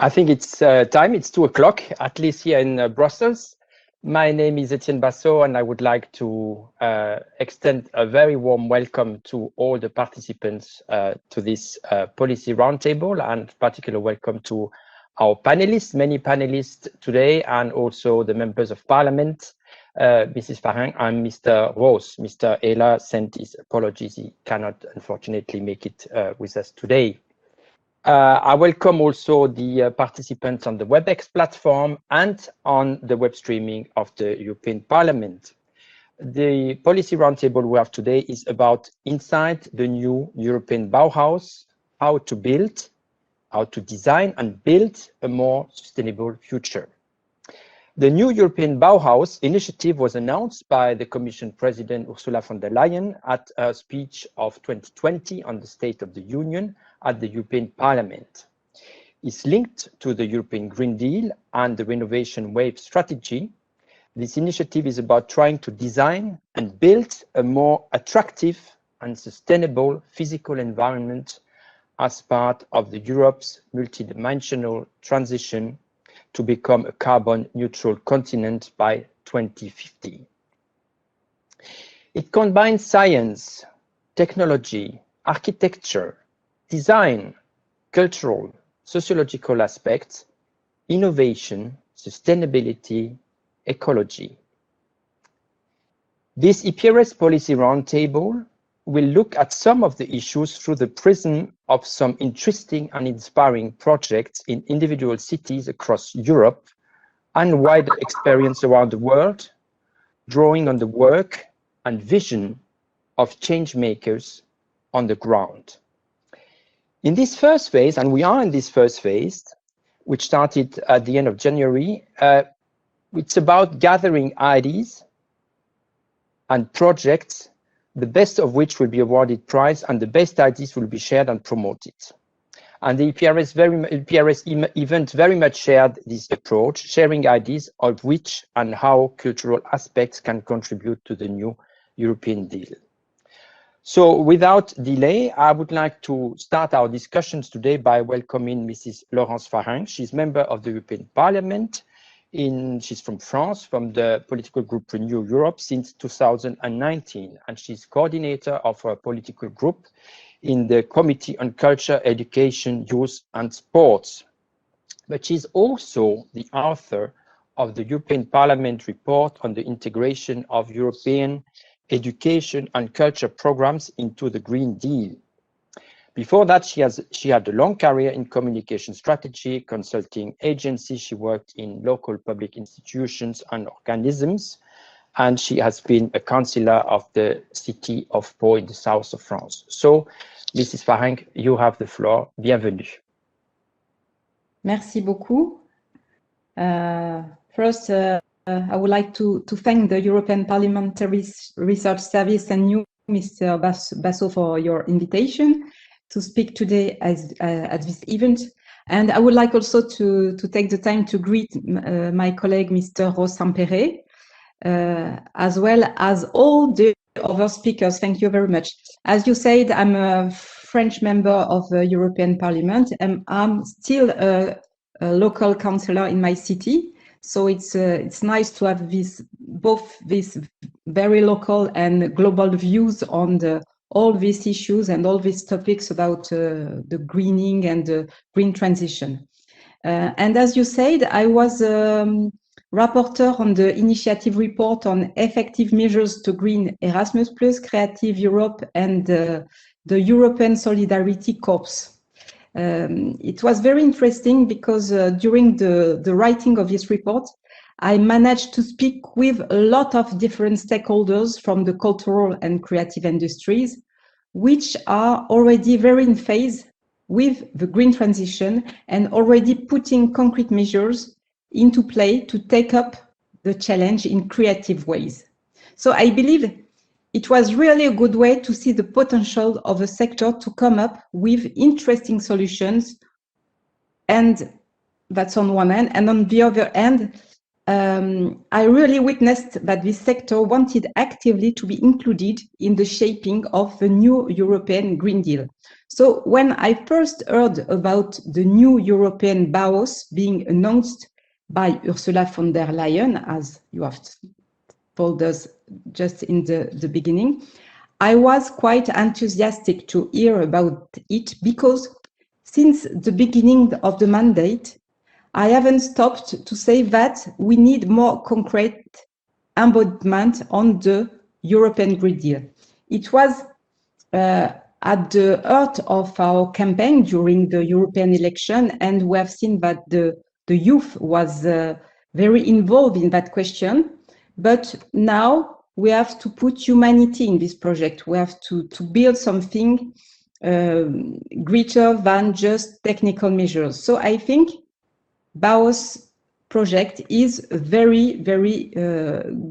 I think it's time. It's 2 o'clock, at least here in Brussels. My name is Etienne BASSOT, and I would like to extend a very warm welcome to all the participants to this policy roundtable, and particular welcome to our panelists, many panelists today, and also the members of Parliament, Mrs. FARRENG and Mr. ROS. Mr. Ehler sent his apologies. He cannot, unfortunately, make it with us today. I welcome also the participants on the WebEx platform and on the web streaming of the European Parliament. The policy roundtable we have today is about inside the new European Bauhaus, how to build, how to design and build a more sustainable future. The new European Bauhaus initiative was announced by the Commission President Ursula von der Leyen at her speech of 2020 on the State of the Union at the European Parliament. It's linked to the European Green Deal and the Renovation Wave strategy. This initiative is about trying to design and build a more attractive and sustainable physical environment as part of Europe's multidimensional transition to become a carbon neutral continent by 2050. It combines science, technology, architecture, design, cultural, sociological aspects, innovation, sustainability, ecology. This EPRS policy roundtable will look at some of the issues through the prism of some interesting and inspiring projects in individual cities across Europe and wider experience around the world, drawing on the work and vision of change makers on the ground. In this first phase, and we are in this first phase, which started at the end of January, it's about gathering ideas and projects, the best of which will be awarded prize, and the best ideas will be shared and promoted. And the EPRS event very much shared this approach, sharing ideas of which and how cultural aspects can contribute to the new European deal. So without delay, I would like to start our discussions today by welcoming Mrs. Laurence FARRENG. She's member of the European Parliament. She's from France, from the political group Renew Europe since 2019, and she's coordinator of a political group in the Committee on Culture, Education, Youth and Sports. But she's also the author of the European Parliament report on the integration of European education and culture programs into the Green Deal. Before that, she had a long career in communication strategy, consulting agencies. She worked in local public institutions and organisms, and she has been a councillor of the city of Pau in the south of France. So, Mrs. FARRENG, you have the floor. Bienvenue. Merci beaucoup. First, I would like to thank the European Parliamentary Research Service and you, Mr. BASSOT, for your invitation to speak today at this event. And I would like also to take the time to greet my colleague, Mr. ROS, as well as all the other speakers. Thank you very much. As you said, I'm a French member of the European Parliament, and I'm still a local councillor in my city. So it's nice to have both these very local and global views on all these issues and all these topics about the greening and the green transition. And as you said, I was rapporteur on the initiative report on effective measures to green Erasmus+, Creative Europe and the European Solidarity Corps. It was very interesting because during the writing of this report, I managed to speak with a lot of different stakeholders from the cultural and creative industries, which are already very in phase with the green transition and already putting concrete measures into play to take up the challenge in creative ways. So I believe it was really a good way to see the potential of the sector to come up with interesting solutions. And that's on one hand. And on the other hand, I really witnessed that this sector wanted actively to be included in the shaping of the new European Green Deal. So when I first heard about the new European Bauhaus being announced by Ursula von der Leyen, as you have told us just in the beginning, I was quite enthusiastic to hear about it because since the beginning of the mandate, I haven't stopped to say that we need more concrete embodiment on the European Green Deal. It was at the heart of our campaign during the European election, and we have seen that the youth was very involved in that question. But now we have to put humanity in this project. We have to build something greater than just technical measures. So I think Bauhaus project is a very, very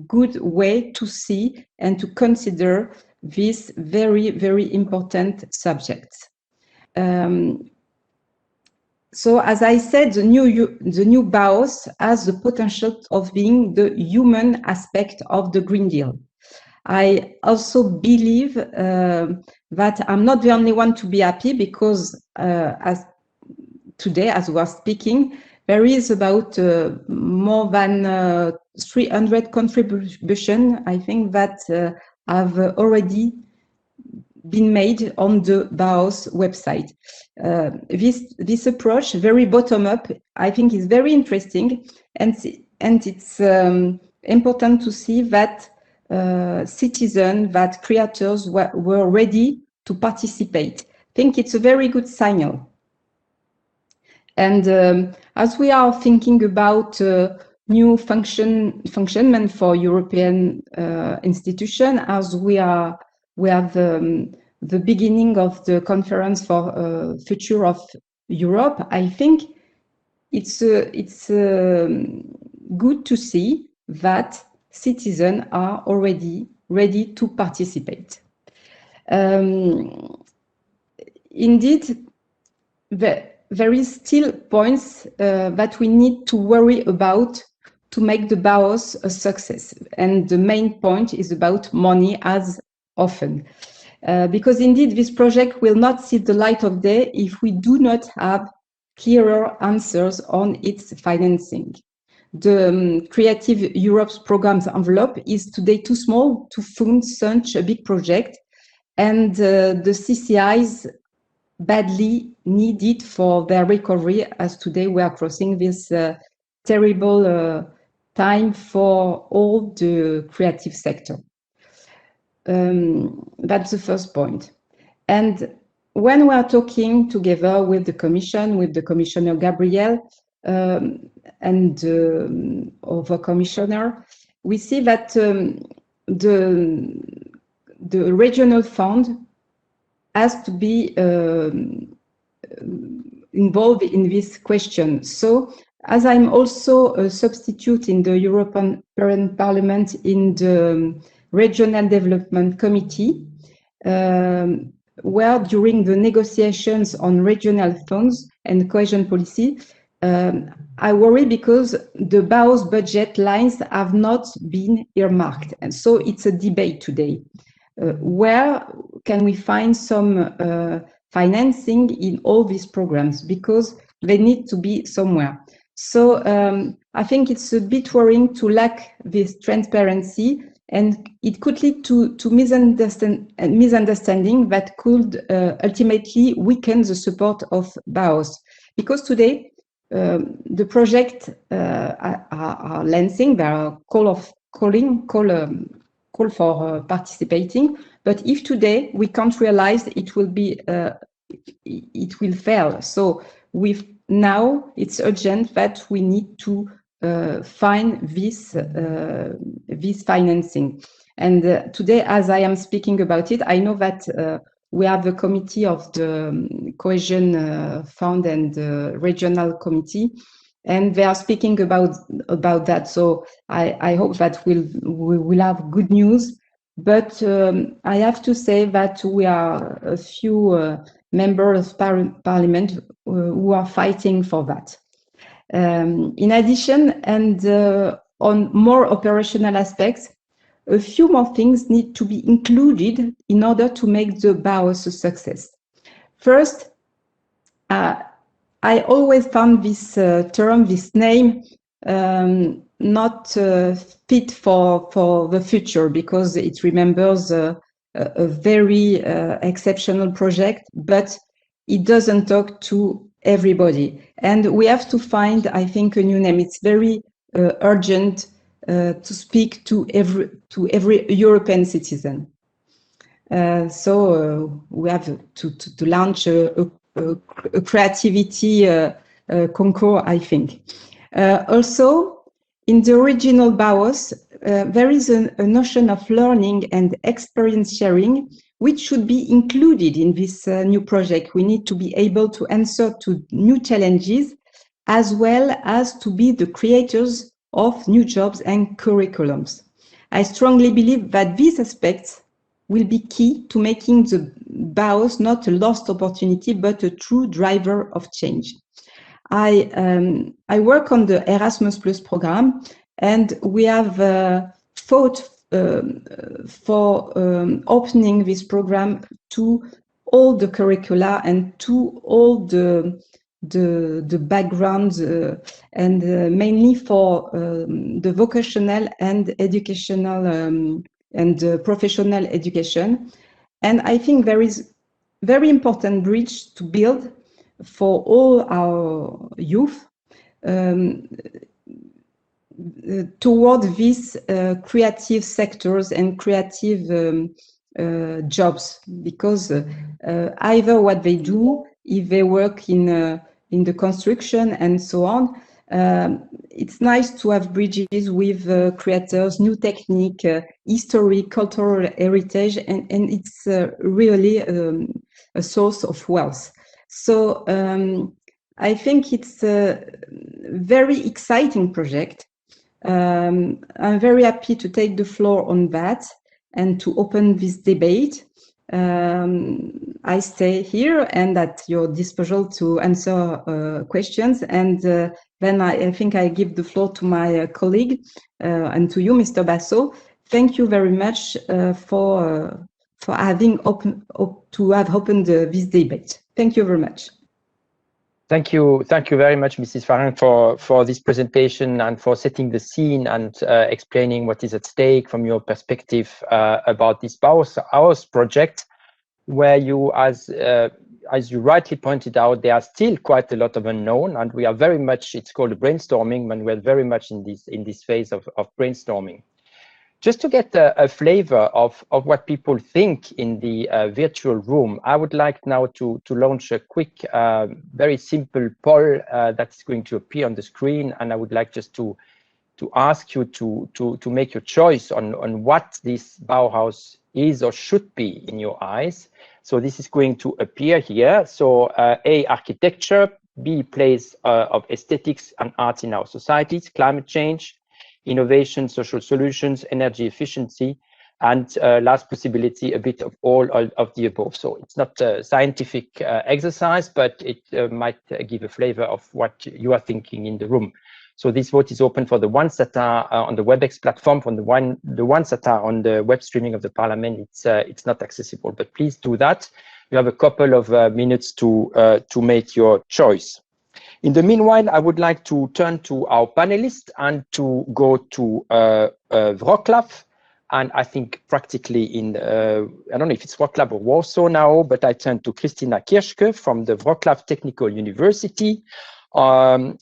good way to see and to consider this very, very important subject. So as I said, the new Bauhaus has the potential of being the human aspect of the Green Deal. I also believe that I'm not the only one to be happy because as today, as we are speaking, there is about more than 300 contributions, I think, that have already been made on the Bauhaus website. This approach, very bottom-up, I think is very interesting, and it's important to see that citizens, that creators were ready to participate. I think it's a very good signal. And as we are thinking about new functionment for European institution, as we have the beginning of the conference for future of Europe, I think it's good to see that citizens are already ready to participate. Indeed, there is still points that we need to worry about to make the Bauhaus a success. And the main point is about money, as often. Because indeed, this project will not see the light of day if we do not have clearer answers on its financing. The Creative Europe's programs envelope is today too small to fund such a big project, and the CCIs badly needed for their recovery, as today we are crossing this terrible time for all the creative sector. That's the first point. And when we are talking together with the Commission, with the Commissioner Gabriel and other commissioner, we see that the regional fund has to be involved in this question. So, as I'm also a substitute in the European Parliament in the Regional Development Committee, where during the negotiations on regional funds and cohesion policy, I worry because the Bauhaus budget lines have not been earmarked. And so it's a debate today. Where can we find some financing in all these programs? Because they need to be somewhere. So I think it's a bit worrying to lack this transparency, and it could lead to misunderstanding that could ultimately weaken the support of Bauhaus. Because today, the project are launching, there are call for participating, but if today we can't realize it will be, it will fail. So now it's urgent that we need to find this financing. And today, as I am speaking about it, I know that we have the committee of the cohesion fund and the regional committee, and they are speaking about that. So I hope that we will have good news. But I have to say that we are a few members of Parliament who are fighting for that. In addition, and on more operational aspects, a few more things need to be included in order to make the Bauhaus a success. First, I always found this term, this name, not fit for the future, because it remembers a very exceptional project, but it doesn't talk to everybody. And we have to find, I think, a new name. It's very urgent to speak to every European citizen. So we have to launch a creativity concours, I think. Also, in the original Bauhaus, there is a notion of learning and experience sharing, which should be included in this new project. We need to be able to answer to new challenges, as well as to be the creators of new jobs and curriculums. I strongly believe that these aspects will be key to making the Bauhaus not a lost opportunity, but a true driver of change. I work on the Erasmus Plus program, and we have fought for opening this program to all the curricula and to all the backgrounds, and mainly for the vocational and educational and professional education. And I think there is very important bridge to build for all our youth toward these creative sectors and creative jobs, because either what they do, if they work in the construction and so on, it's nice to have bridges with creators, new technique, history, cultural heritage, and it's really a source of wealth. So I think it's a very exciting project. I'm very happy to take the floor on that and to open this debate. I stay here and at your disposal to answer questions, and then I think I give the floor to my colleague and to you, Mr. Bassot. Thank you very much for having opened this debate. Thank you very much. Thank you very much, Mrs. Farreng, for this presentation and for setting the scene and explaining what is at stake from your perspective about this Bauhaus project, where you, as you rightly pointed out, there are still quite a lot of unknown, and we are very much, it's called brainstorming, and we're very much in this phase of brainstorming. Just to get a flavor of what people think in the virtual room, I would like now to launch a quick, very simple poll that's going to appear on the screen, and I would like just to ask you to make your choice on what this Bauhaus is or should be in your eyes. So this is going to appear here. So A, architecture; B, place of aesthetics and art in our societies; climate change; innovation, social solutions; energy efficiency; and last possibility, a bit of all of the above. So it's not a scientific exercise, but it might give a flavor of what you are thinking in the room. So this vote is open for the ones that are on the WebEx platform. For the ones that are on the web streaming of the Parliament, it's not accessible. But please do that. You have a couple of minutes to make your choice. In the meanwhile, I would like to turn to our panelists and to go to Wrocław. And I think practically in, I don't know if it's Wrocław or Warsaw now, but I turn to Krystyna KIRSCHKE from the Wrocław Technical University. Krystyna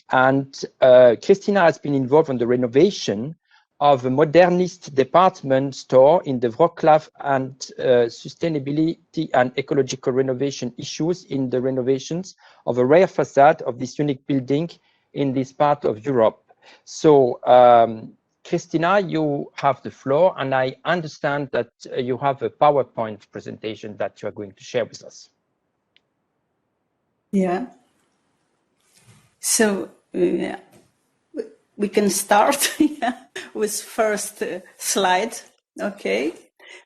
has been involved in the renovation of a modernist department store in the Wrocław, and sustainability and ecological renovation issues in the renovations of a rare facade of this unique building in this part of Europe. So Krystyna, you have the floor, and I understand that you have a PowerPoint presentation that you are going to share with us. Yeah. So we can start with first slide, okay?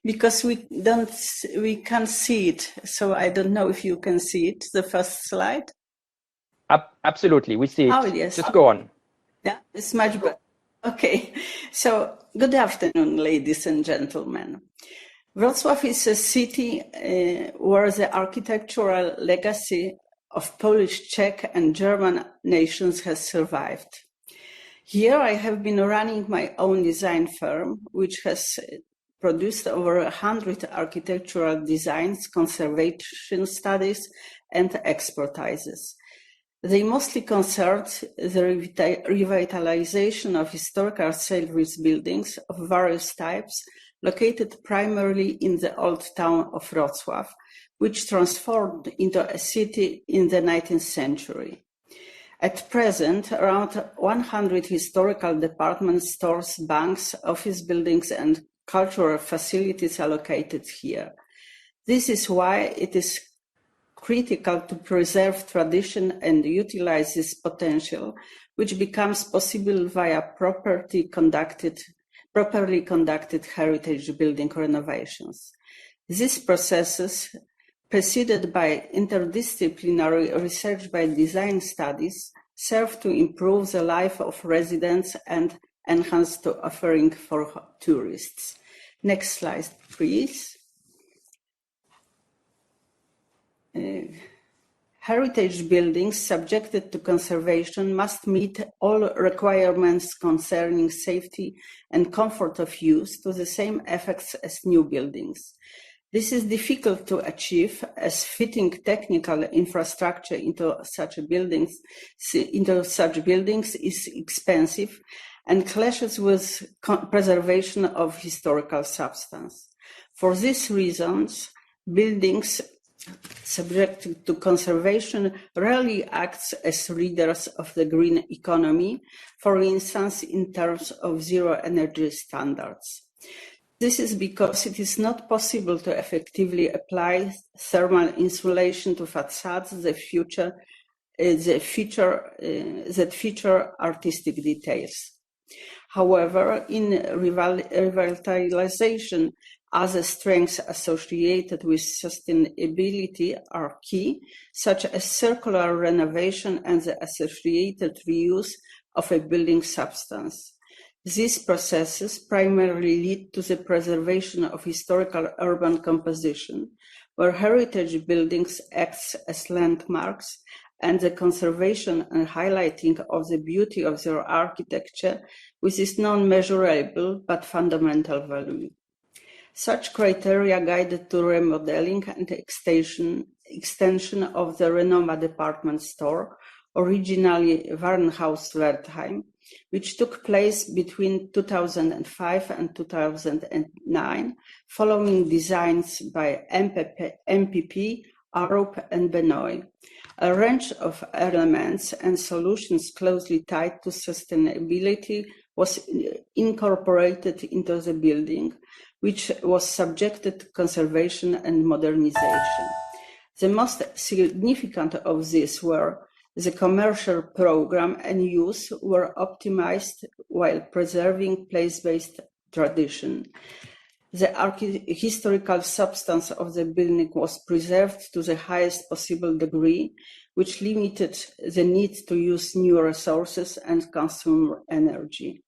Because we can't see it, so I don't know if you can see it. The first slide. Absolutely, we see it. Oh yes. Just go on. Yeah, it's much better. Okay, so good afternoon, ladies and gentlemen. Wrocław is a city where the architectural legacy of Polish, Czech, and German nations has survived. Here I have been running my own design firm, which has produced over 100 architectural designs, conservation studies, and expertises. They mostly concerned the revitalization of historical service buildings of various types, located primarily in the old town of Wrocław, which transformed into a city in the 19th century. At present, around 100 historical department stores, banks, office buildings, and cultural facilities are located here. This is why it is critical to preserve tradition and utilize this potential, which becomes possible via properly conducted heritage building renovations. These processes, preceded by interdisciplinary research by design studies, serve to improve the life of residents and enhance the offering for tourists. Next slide, please. Heritage buildings subjected to conservation must meet all requirements concerning safety and comfort of use to the same effects as new buildings. This is difficult to achieve, as fitting technical infrastructure into such buildings is expensive and clashes with preservation of historical substance. For these reasons, buildings subjected to conservation rarely acts as leaders of the green economy, for instance, in terms of zero energy standards. This is because it is not possible to effectively apply thermal insulation to facades that feature artistic details. However, in revitalization, other strengths associated with sustainability are key, such as circular renovation and the associated reuse of a building substance. These processes primarily lead to the preservation of historical urban composition, where heritage buildings act as landmarks, and the conservation and highlighting of the beauty of their architecture, which is non-measurable but fundamental value. Such criteria guided to remodeling and extension of the Renoma department store, originally Warenhaus Wertheim, which took place between 2005 and 2009, following designs by MPP, Arup, and Benoit. A range of elements and solutions closely tied to sustainability was incorporated into the building, which was subjected to conservation and modernization. The most significant of these were the commercial program and use were optimized while preserving place-based tradition. The historical substance of the building was preserved to the highest possible degree, which limited the need to use new resources and consume energy.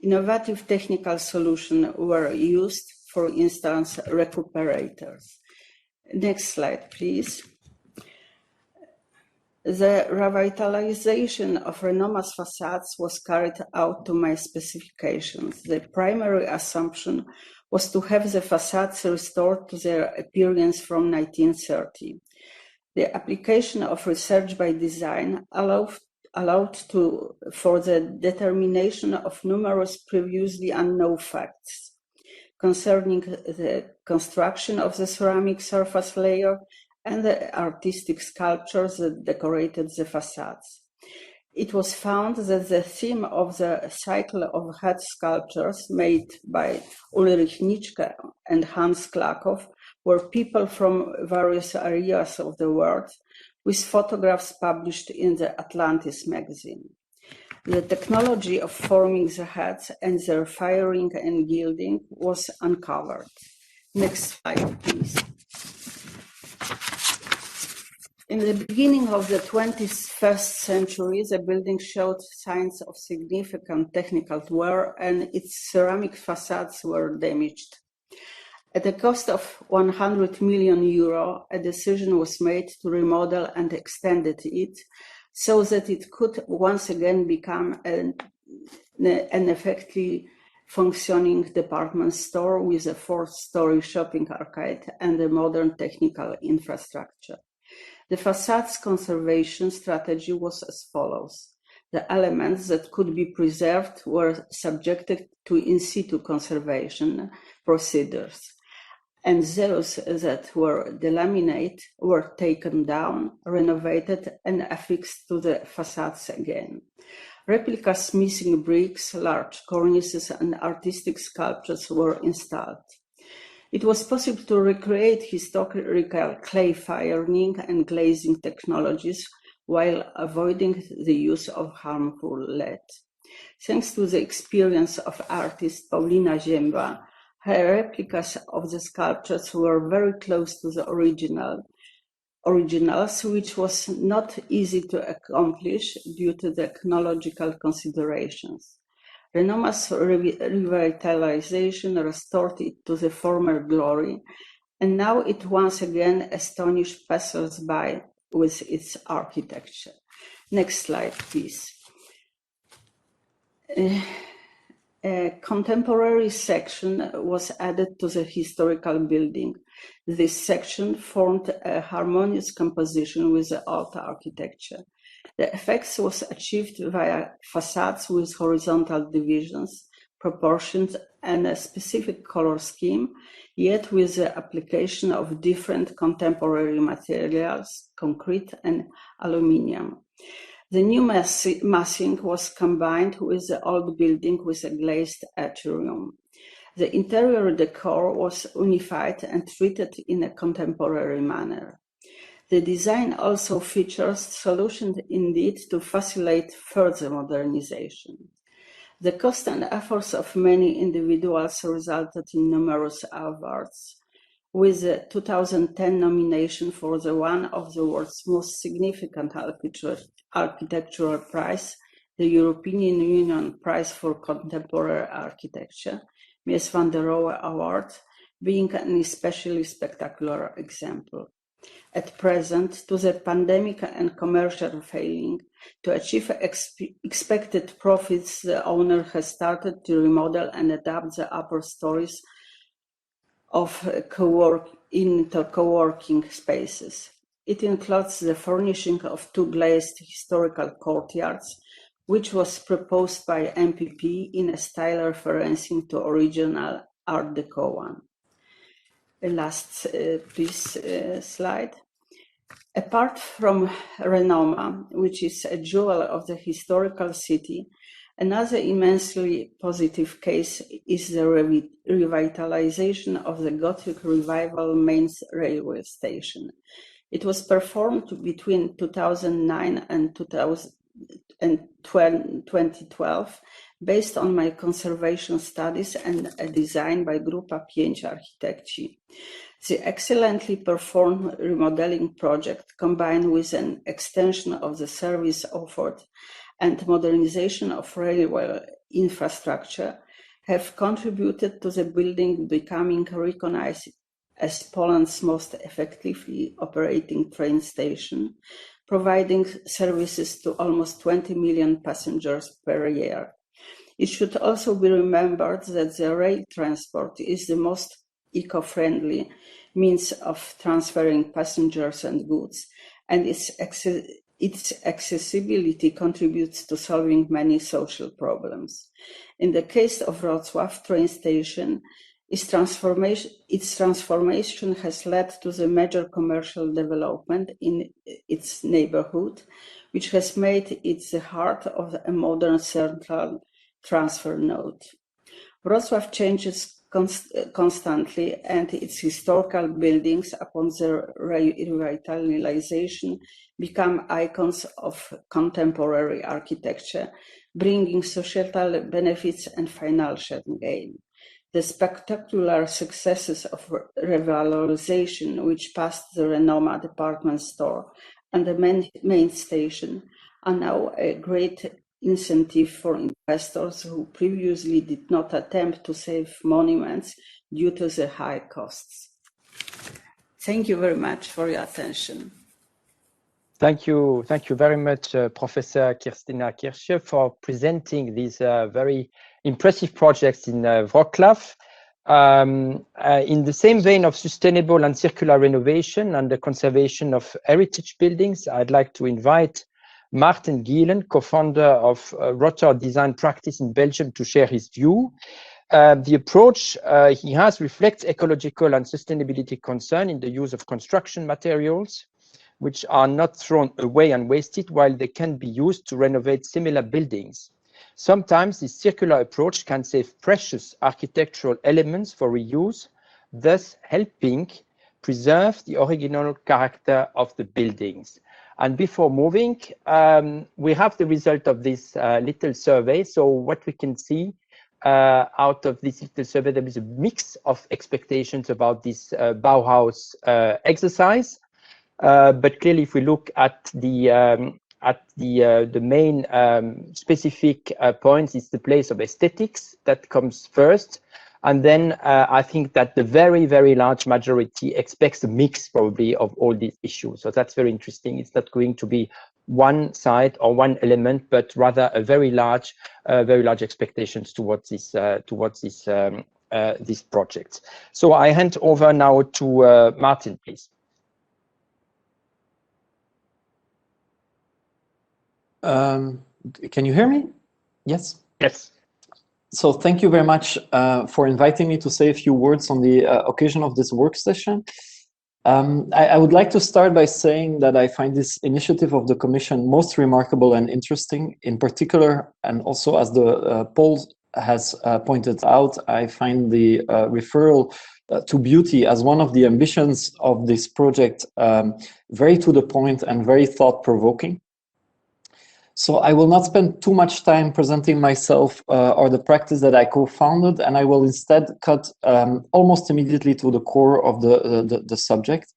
Innovative technical solutions were used, for instance, recuperators. Next slide, please. The revitalization of Renoma's facades was carried out to my specifications. The primary assumption was to have the facades restored to their appearance from 1930. The application of research by design allowed for the determination of numerous previously unknown facts concerning the construction of the ceramic surface layer and the artistic sculptures that decorated the facades. It was found that the theme of the cycle of head sculptures made by Ulrich Nitschke and Hans Klakow were people from various areas of the world, with photographs published in the Atlantis magazine. The technology of forming the heads and their firing and gilding was uncovered. Next slide, please. In the beginning of the 21st century, the building showed signs of significant technical wear and its ceramic facades were damaged. At a cost of €100 million, a decision was made to remodel and extend it so that it could once again become an effectively functioning department store with a 4-story shopping arcade and a modern technical infrastructure. The facade's conservation strategy was as follows. The elements that could be preserved were subjected to in situ conservation procedures, and those that were delaminated were taken down, renovated, and affixed to the facades again. Replicas missing bricks, large cornices, and artistic sculptures were installed. It was possible to recreate historical clay firing and glazing technologies while avoiding the use of harmful lead. Thanks to the experience of artist Paulina Ziemba, her replicas of the sculptures were very close to the originals, which was not easy to accomplish due to the technological considerations. Renoma's revitalization restored it to the former glory, and now it once again astonished passers-by with its architecture. Next slide, please. A contemporary section was added to the historical building. This section formed a harmonious composition with the old architecture. The effect was achieved via facades with horizontal divisions, proportions, and a specific color scheme, yet with the application of different contemporary materials, concrete and aluminium. The new massing was combined with the old building with a glazed atrium. The interior decor was unified and treated in a contemporary manner. The design also features solutions indeed to facilitate further modernization. The cost and efforts of many individuals resulted in numerous awards, with the 2010 nomination for one of the world's most significant architectural prize, the European Union Prize for Contemporary Architecture, Mies van der Rohe Award, being an especially spectacular example. At present, to the pandemic and commercial failing, to achieve expected profits, the owner has started to remodel and adapt the upper stories of into co-working spaces. It includes the furnishing of 2 glazed historical courtyards, which was proposed by MPP in a style referencing to original Art Deco one. Last, please, slide. Apart from Renoma, which is a jewel of the historical city, another immensely positive case is the revitalization of the Gothic Revival Mainz railway station. It was performed between 2009 and 2012 based on my conservation studies and a design by Grupa 5 Architekci. The excellently performed remodeling project, combined with an extension of the service offered and modernization of railway infrastructure, have contributed to the building becoming recognized as Poland's most effectively operating train station, providing services to almost 20 million passengers per year. It should also be remembered that the rail transport is the most eco-friendly means of transferring passengers and goods, and its accessibility contributes to solving many social problems. In the case of Wrocław train station, its transformation has led to the major commercial development in its neighborhood, which has made it the heart of a modern central transfer node. Wrocław changes constantly, and its historical buildings, upon their revitalization, become icons of contemporary architecture, bringing societal benefits and financial gain. The spectacular successes of revalorization, which passed the Renoma department store and the main station are now a great incentive for investors who previously did not attempt to save monuments due to the high costs. Thank you very much for your attention. Thank you very much, Professor Krystyna KIRSCHKE, for presenting these very impressive projects in Wrocław. In the same vein of sustainable and circular renovation and the conservation of heritage buildings, I'd like to invite Maarten GIELEN, co-founder of Rotor Design Practice in Belgium, to share his view. The approach he has reflects ecological and sustainability concern in the use of construction materials, which are not thrown away and wasted, while they can be used to renovate similar buildings. Sometimes this circular approach can save precious architectural elements for reuse, thus helping preserve the original character of the buildings. And before moving, we have the result of this little survey. So what we can see out of this little survey, there is a mix of expectations about this Bauhaus exercise. But clearly, if we look at the main specific points, it's the place of aesthetics that comes first. And then I think that the very, very large majority expects a mix probably of all these issues. So that's very interesting. It's not going to be one side or one element, but rather a very large expectations towards this this project. So I hand over now to Maarten, please. Can you hear me? Yes. Yes. So thank you very much for inviting me to say a few words on the occasion of this work session. I would like to start by saying that I find this initiative of the Commission most remarkable and interesting. In particular, and also as the poll has pointed out, I find the referral to beauty as one of the ambitions of this project very to the point and very thought-provoking. So I will not spend too much time presenting myself or the practice that I co-founded, and I will instead cut almost immediately to the core of the subject.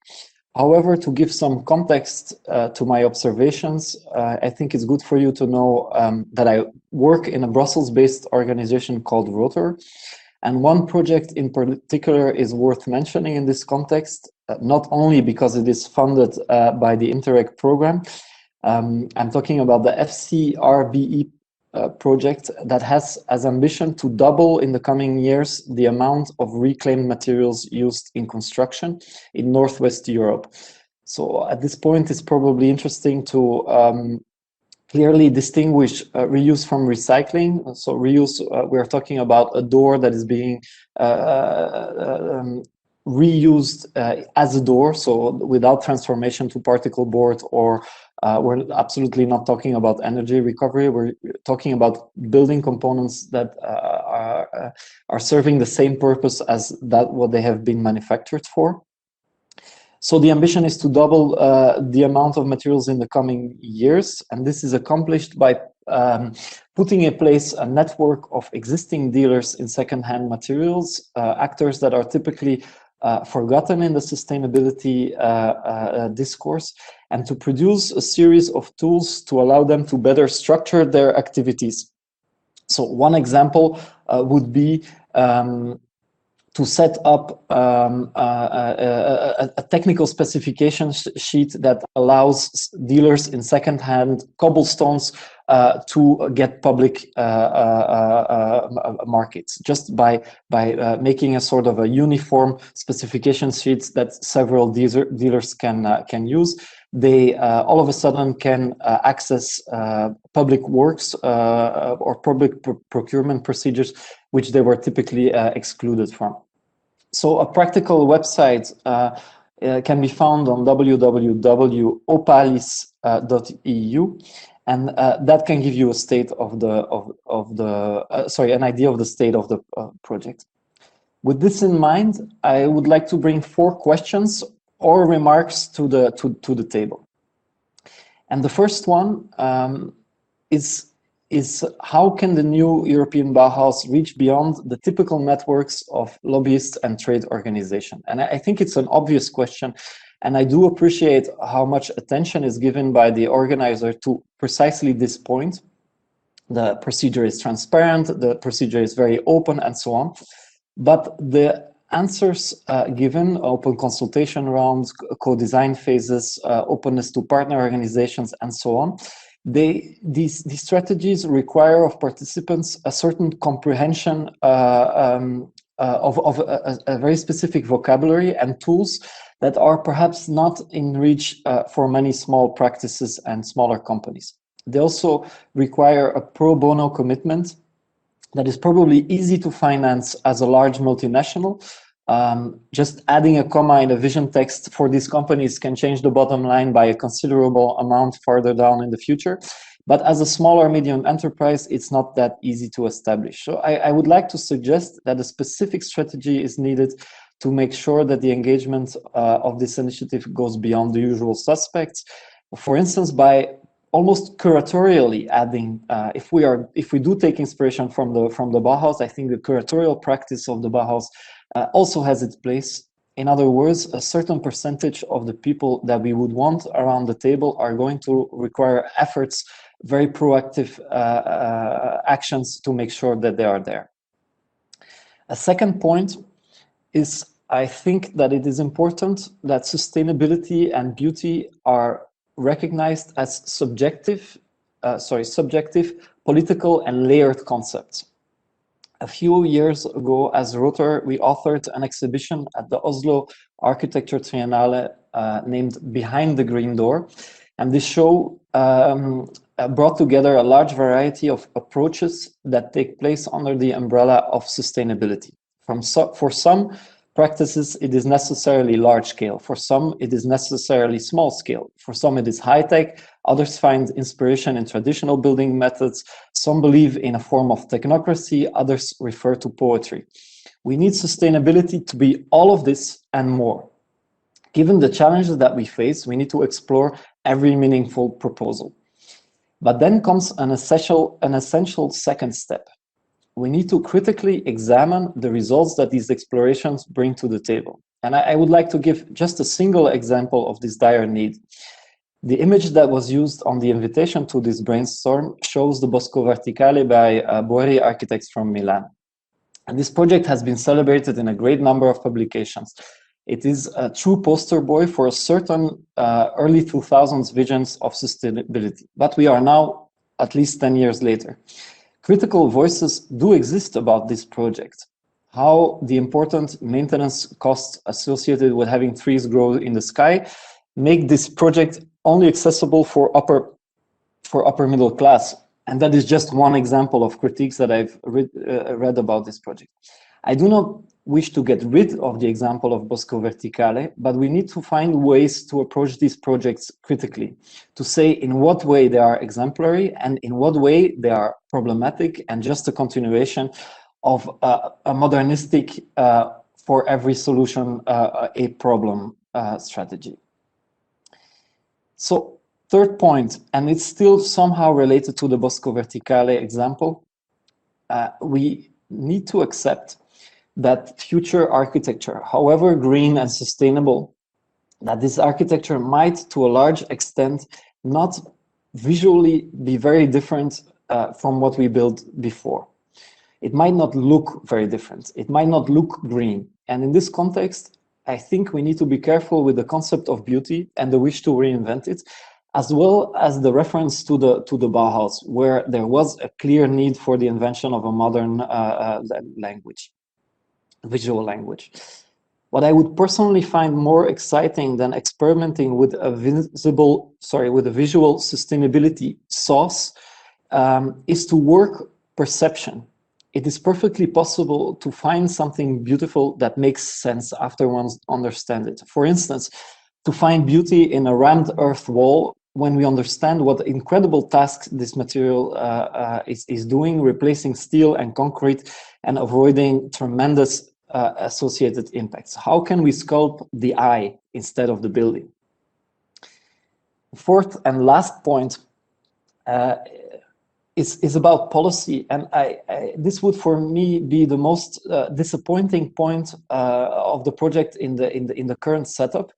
However, to give some context to my observations, I think it's good for you to know that I work in a Brussels-based organization called Rotor. And one project in particular is worth mentioning in this context, not only because it is funded by the Interreg program. I'm talking about the FCRBE project that has as ambition to double in the coming years the amount of reclaimed materials used in construction in Northwest Europe. So at this point, it's probably interesting to clearly distinguish reuse from recycling. So reuse, we're talking about a door that is being reused as a door, so without transformation to particle board, or we're absolutely not talking about energy recovery. We're talking about building components that are serving the same purpose as that what they have been manufactured for. So the ambition is to double the amount of materials in the coming years, and this is accomplished by putting in place a network of existing dealers in second-hand materials, actors that are typically forgotten in the sustainability discourse, and to produce a series of tools to allow them to better structure their activities. So one example would be to set up a technical specification sheet that allows dealers in second-hand cobblestones to get public markets, just by making a sort of a uniform specification sheet that several dealers can use. They all of a sudden can access public works or public procurement procedures, which they were typically excluded from. So a practical website can be found on www.opalis.eu, and that can give you a state of an idea of the state of the project. With this in mind, I would like to bring 4 questions or remarks to the table. And the first one is how can the new European Bauhaus reach beyond the typical networks of lobbyists and trade organizations? And I think it's an obvious question, And I do appreciate how much attention is given by the organizer to precisely this point. The procedure is transparent, the procedure is very open, and so on. But the answers given, open consultation rounds, co-design phases, openness to partner organizations, and so on, these strategies require of participants a certain comprehension of a very specific vocabulary and tools that are perhaps not in reach for many small practices and smaller companies. They also require a pro bono commitment that is probably easy to finance as a large multinational. Just adding a comma in a vision text for these companies can change the bottom line by a considerable amount farther down in the future. But as a small or medium enterprise, it's not that easy to establish. So I would like to suggest that a specific strategy is needed to make sure that the engagement of this initiative goes beyond the usual suspects. For instance, by almost curatorially adding, if we do take inspiration from the Bauhaus, I think the curatorial practice of the Bauhaus also has its place. In other words, a certain percentage of the people that we would want around the table are going to require efforts, very proactive actions to make sure that they are there. A second point is, I think that it is important that sustainability and beauty are recognized as subjective, political and layered concepts. A few years ago, as Rotor, we authored an exhibition at the Oslo Architecture Triennale named Behind the Green Door. And this show brought together a large variety of approaches that take place under the umbrella of sustainability. For some practices, it is necessarily large scale. For some, it is necessarily small scale. For some, it is high tech. Others find inspiration in traditional building methods. Some believe in a form of technocracy. Others refer to poetry. We need sustainability to be all of this and more. Given the challenges that we face, we need to explore every meaningful proposal. But then comes an essential second step. We need to critically examine the results that these explorations bring to the table. And I would like to give just a single example of this dire need. The image that was used on the invitation to this brainstorm shows the Bosco Verticale by Boeri architects from Milan. And this project has been celebrated in a great number of publications. It is a true poster boy for a certain early 2000s visions of sustainability. But we are now at least 10 years later. Critical voices do exist about this project. How the important maintenance costs associated with having trees grow in the sky make this project only accessible for upper middle class. And that is just one example of critiques that I've read about this project. I do not wish to get rid of the example of Bosco Verticale, but we need to find ways to approach these projects critically, to say in what way they are exemplary and in what way they are problematic and just a continuation of a modernistic, for every solution, a problem strategy. So, third point, and it's still somehow related to the Bosco Verticale example, we need to accept that future architecture, however green and sustainable, that this architecture might, to a large extent, not visually be very different from what we built before. It might not look very different. It might not look green. And in this context, I think we need to be careful with the concept of beauty and the wish to reinvent it, as well as the reference to the Bauhaus, where there was a clear need for the invention of a modern language. Visual language. What I would personally find more exciting than experimenting with a visual sustainability sauce is to work perception. It is perfectly possible to find something beautiful that makes sense after one understands it. For instance, to find beauty in a rammed earth wall when we understand what incredible tasks this material is doing, replacing steel and concrete and avoiding tremendous associated impacts. How can we sculpt the eye instead of the building? Fourth and last point is about policy, and this would for me be the most disappointing point of the project in the current setup.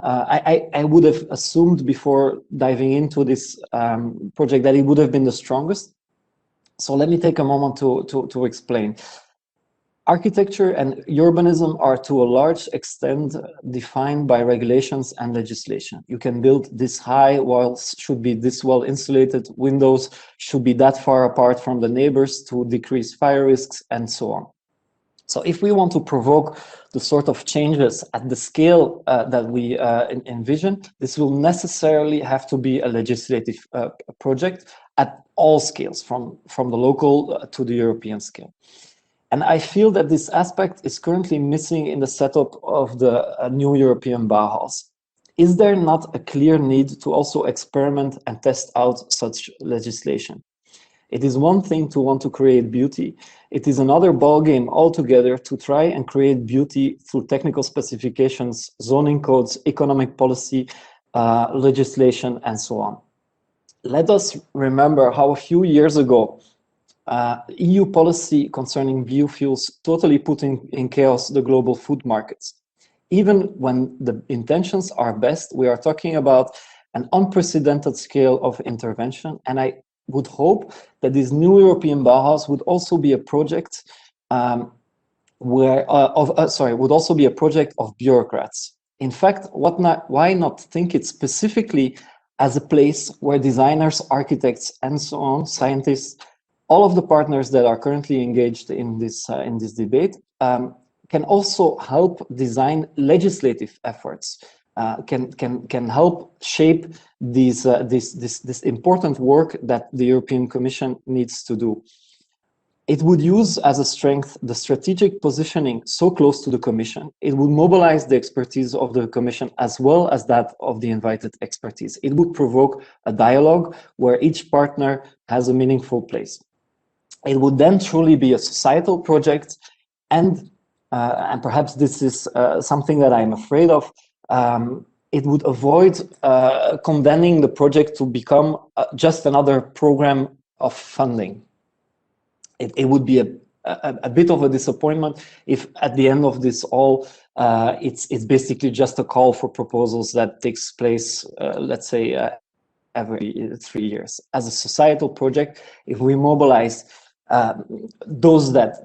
I would have assumed before diving into this project that it would have been the strongest. So let me take a moment to explain. Architecture and urbanism are to a large extent defined by regulations and legislation. You can build this high, walls should be this well insulated, windows should be that far apart from the neighbors to decrease fire risks, and so on. So if we want to provoke the sort of changes at the scale that we envision, this will necessarily have to be a legislative project at all scales, from the local to the European scale. And I feel that this aspect is currently missing in the setup of the new European Bauhaus. Is there not a clear need to also experiment and test out such legislation? It is one thing to want to create beauty. It is another ballgame altogether to try and create beauty through technical specifications, zoning codes, economic policy, legislation, and so on. Let us remember how a few years ago, EU policy concerning biofuels totally put in chaos the global food markets. Even when the intentions are best, we are talking about an unprecedented scale of intervention, and I would hope that this new European Bauhaus would also be a project would also be a project of bureaucrats. In fact, why not think it specifically as a place where designers, architects, and so on, scientists, all of the partners that are currently engaged in this debate can also help design legislative efforts, can help shape this important work that the European Commission needs to do. It would use as a strength the strategic positioning so close to the Commission. It would mobilize the expertise of the Commission as well as that of the invited expertise. It would provoke a dialogue where each partner has a meaningful place. It would then truly be a societal project, and perhaps this is something that I'm afraid of, it would avoid condemning the project to become just another program of funding. It would be a bit of a disappointment if at the end of this all, it's basically just a call for proposals that takes place, let's say, every 3 years. As a societal project, if we mobilize those that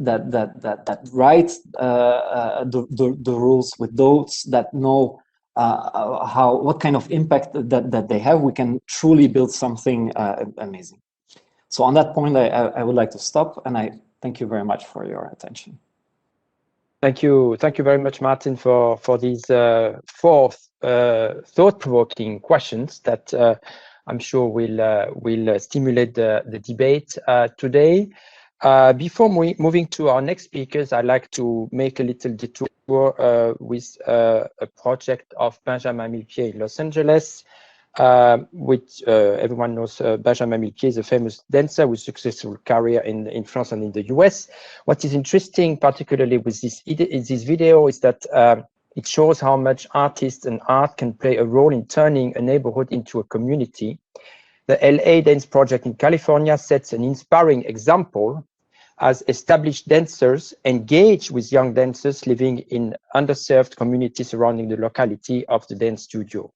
write the rules with those that know what kind of impact that they have, we can truly build something amazing. So on that point, I would like to stop, and I thank you very much for your attention. Thank you very much, Maarten, for these 4 thought-provoking questions that I'm sure will stimulate the debate today. Before moving to our next speakers, I'd like to make a little detour with a project of Benjamin Millepied in Los Angeles, which everyone knows. Benjamin Millepied is a famous dancer with successful career in France and in the US. What is interesting, particularly with this video, is that it shows how much artists and art can play a role in turning a neighborhood into a community. The LA Dance Project in California sets an inspiring example as established dancers engage with young dancers living in underserved communities surrounding the locality of the dance studio.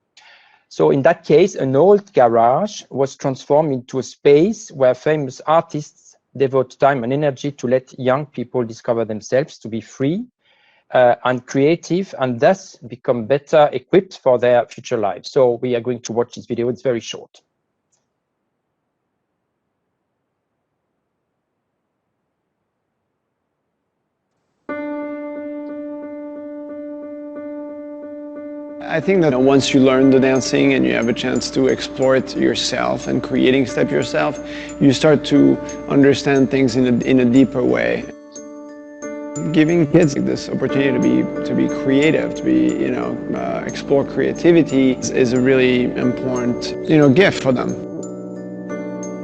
So in that case, an old garage was transformed into a space where famous artists devote time and energy to let young people discover themselves, to be free and creative, and thus become better equipped for their future lives. So we are going to watch this video. It's very short. I think that once you learn the dancing and you have a chance to explore it yourself and creating step yourself, you start to understand things in a deeper way. Giving kids this opportunity to be creative, to be, explore creativity is a really important, gift for them.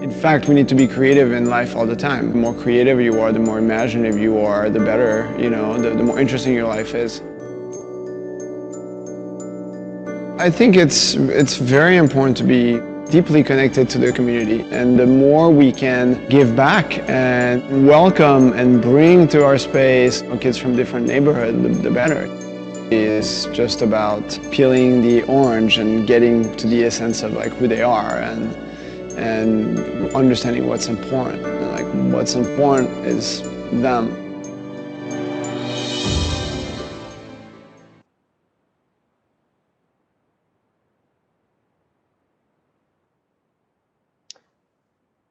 In fact, we need to be creative in life all the time. The more creative you are, the more imaginative you are, the better, the more interesting your life is. I think it's very important to be deeply connected to the community, and the more we can give back and welcome and bring to our space kids from different neighborhoods, the better. is just about peeling the orange and getting to the essence of like who they are and understanding what's important. And, like, what's important is them.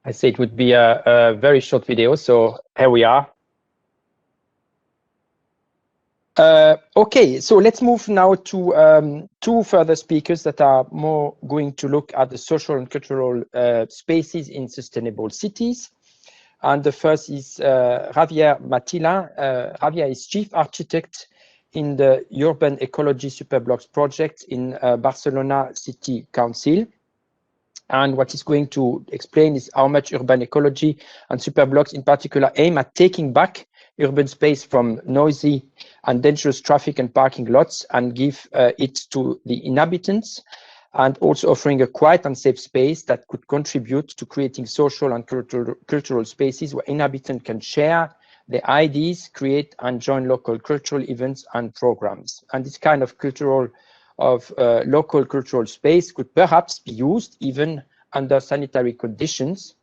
I say it would be a very short video, so here we are. Okay, so let's move now to two further speakers that are more going to look at the social and cultural spaces in sustainable cities. And the first is Xavier MATILLA. Xavier is chief architect in the Urban Ecology Superblocks project in Barcelona City Council. And what he's going to explain is how much urban ecology and superblocks in particular aim at taking back urban space from noisy and dangerous traffic and parking lots and give it to the inhabitants, and also offering a quiet and safe space that could contribute to creating social and cultural spaces where inhabitants can share their ideas, create and join local cultural events and programs. And this kind of local cultural space could perhaps be used even under sanitary conditions,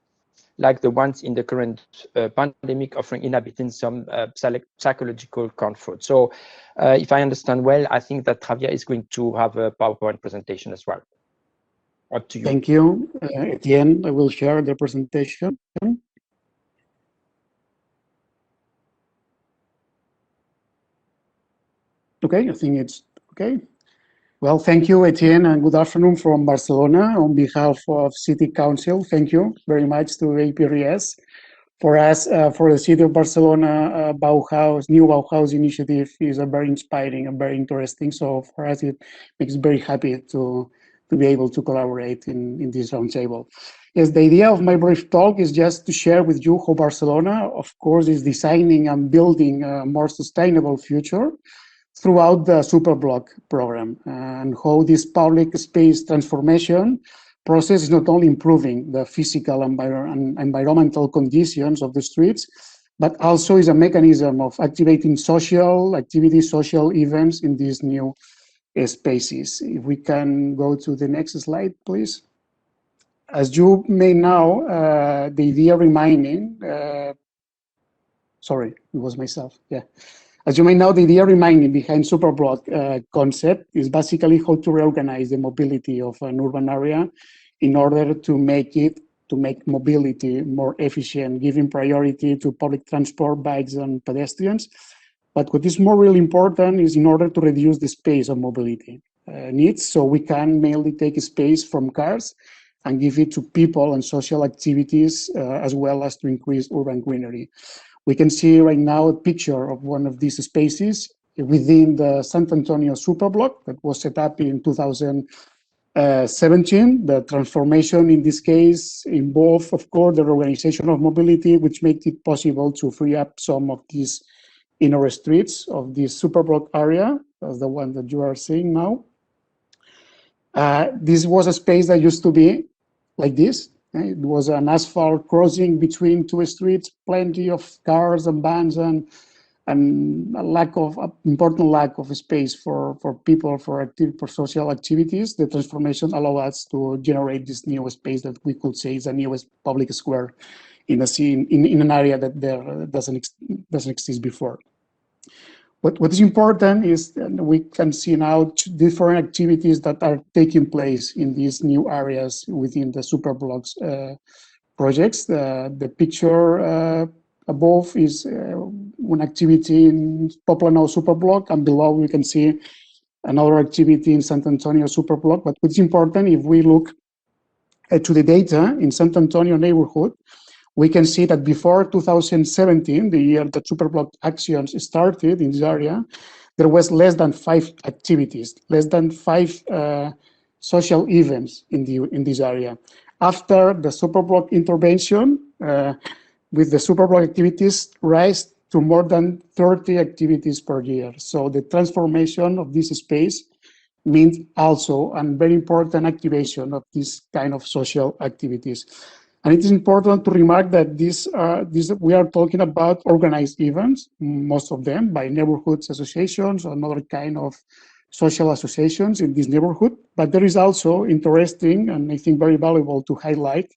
like the ones in the current pandemic, offering inhabitants some psychological comfort. So if I understand well, I think that Xavier is going to have a PowerPoint presentation as well. Up to you. Thank you, Etienne. I will share the presentation. Okay, I think it's okay. Well, thank you, Etienne, and good afternoon from Barcelona. On behalf of City Council, thank you very much to EPRS. For us, for the City of Barcelona, Bauhaus, new Bauhaus initiative is a very inspiring and very interesting. So for us, it makes very happy to be able to collaborate in this roundtable. Yes, the idea of my brief talk is just to share with you how Barcelona, of course, is designing and building a more sustainable future throughout the Superblock program, and how this public space transformation process is not only improving the physical and environmental conditions of the streets, but also is a mechanism of activating social activities, social events in these new spaces. If we can go to the next slide, please. As you may know, the idea remaining, sorry, it was myself, yeah. As you may know, the idea remaining behind Superblock concept is basically how to reorganize the mobility of an urban area in order to make mobility more efficient, giving priority to public transport, bikes and pedestrians. But what is more really important is in order to reduce the space of mobility needs, so we can mainly take space from cars and give it to people and social activities, as well as to increase urban greenery. We can see right now a picture of one of these spaces within the Sant Antonio Superblock that was set up in 2017. The transformation in this case involved, of course, the reorganization of mobility, which made it possible to free up some of these inner streets of this Superblock area, as the one that you are seeing now. This was a space that used to be like this. It was an asphalt crossing between two streets, plenty of cars and vans, and important lack of space for people, for social activities. The transformation allowed us to generate this new space that we could say is a new public square in an area that there doesn't exist before. What is important is that we can see now different activities that are taking place in these new areas within the Superblocks projects. The picture above is one activity in Poblenou Superblock, and below we can see another activity in Sant Antonio Superblock. But what's important, if we look to the data in Sant Antonio neighborhood, we can see that before 2017, the year that Superblock actions started in this area, there was less than 5 activities, less than 5 social events in this area. After the Superblock intervention, with the Superblock activities rise to more than 30 activities per year. So the transformation of this space means also a very important activation of this kind of social activities. And it is important to remark that we are talking about organized events, most of them by neighborhoods associations or another kind of social associations in this neighborhood. But there is also interesting and I think very valuable to highlight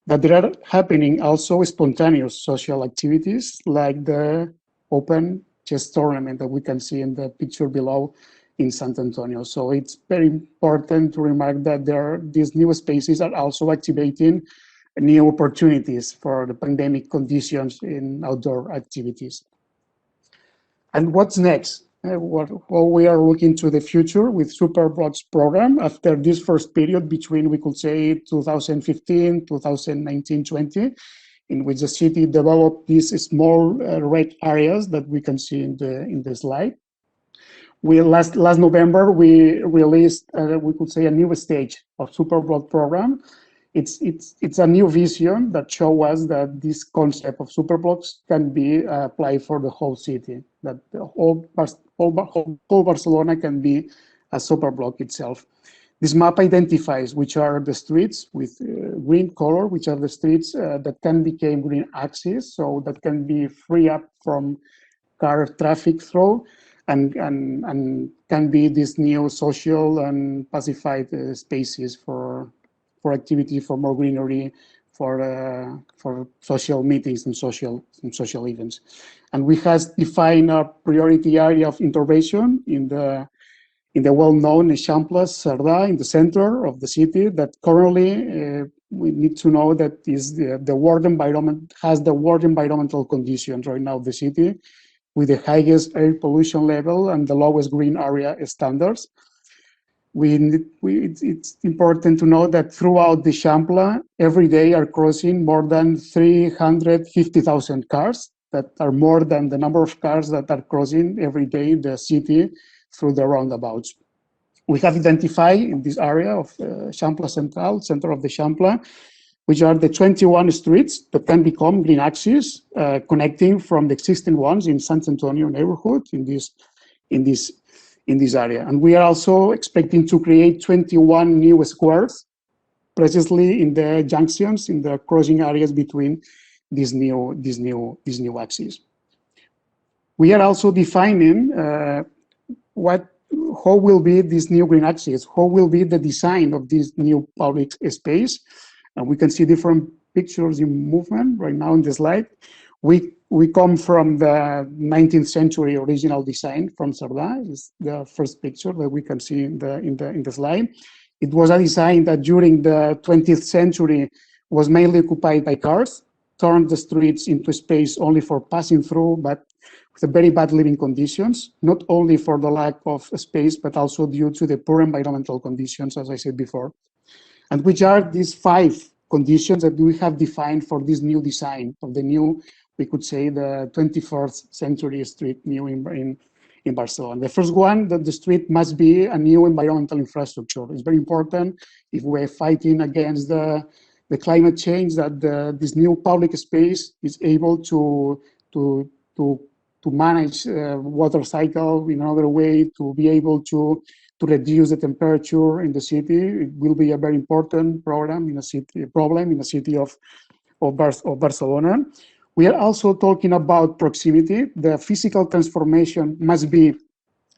that there are happening also spontaneous social activities like the open chess tournament that we can see in the picture below in Sant Antonio. So it's very important to remark that these new spaces are also activating new opportunities for the pandemic conditions in outdoor activities. And what's next? Well, we are looking to the future with Superblocks program after this first period between, we could say, 2015, 2019, 20, in which the city developed these small red areas that we can see in the slide. Last November, we released, we could say, a new stage of Superblock program. It's a new vision that shows us that this concept of Superblocks can be applied for the whole city, that the whole Barcelona can be a Superblock itself. This map identifies which are the streets with green color, which are the streets that can become green axis, so that can be free up from car traffic flow, and can be these new social and pacified spaces for activity, for more greenery, for social meetings and social events. And we have defined a priority area of intervention in the well-known Eixample Cerdà in the center of the city that currently we need to know that is the world environment has the worst environmental conditions right now of the city, with the highest air pollution level and the lowest green area standards. It's important to know that throughout the Eixample, every day are crossing more than 350,000 cars, that are more than the number of cars that are crossing every day the city through the roundabouts. We have identified in this area of Eixample Central, center of the Eixample, which are the 21 streets that can become green axis, connecting from the existing ones in Sant Antonio neighborhood in this area. And we are also expecting to create 21 new squares, precisely in the junctions, in the crossing areas between these new axes. We are also defining how will be this new green axis, how will be the design of this new public space. And we can see different pictures in movement right now in the slide. We come from the 19th century original design from Cerdà. Is the first picture that we can see in the slide. It was a design that during the 20th century was mainly occupied by cars, turned the streets into space only for passing through, but with very bad living conditions, not only for the lack of space, but also due to the poor environmental conditions, as I said before. And which are these 5 conditions that we have defined for this new design of the new, we could say, the 21st century street new in Barcelona. The first one, that the street must be a new environmental infrastructure. It's very important if we're fighting against the climate change, that this new public space is able to manage water cycle in another way, to be able to reduce the temperature in the city. It will be a very important program in a city of Barcelona. We are also talking about proximity. The physical transformation must be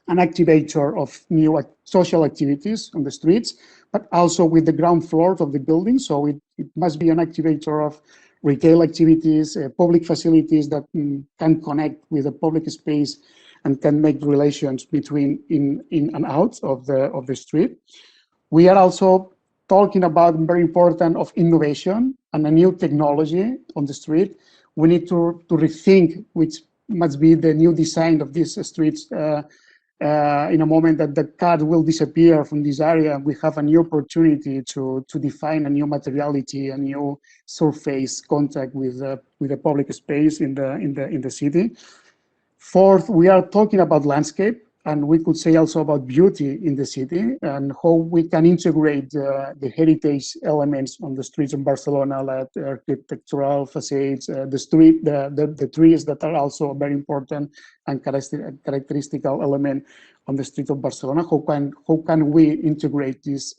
an activator of new social activities on the streets, but also with the ground floors of the building. So it must be an activator of retail activities, public facilities that can connect with the public space and can make relations between in and out of the street. We are also talking about very important of innovation and a new technology on the street. We need to rethink which must be the new design of these streets in a moment that the car will disappear from this area. We have a new opportunity to define a new materiality, a new surface contact with the public space in the city. Fourth, we are talking about landscape, and we could say also about beauty in the city and how we can integrate the heritage elements on the streets of Barcelona, like architectural facades, the trees that are also a very important and characteristical element on the streets of Barcelona. How can we integrate this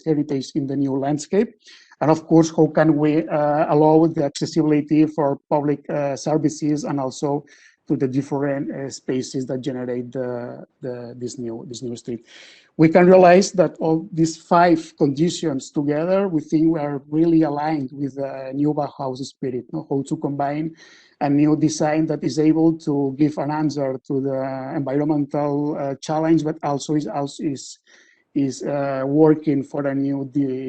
heritage in the new landscape? And of course, how can we allow the accessibility for public services and also to the different spaces that generate this new street. We can realize that all these 5 conditions together, we think we are really aligned with the new Bauhaus spirit, how to combine a new design that is able to give an answer to the environmental challenge, but also is working for a new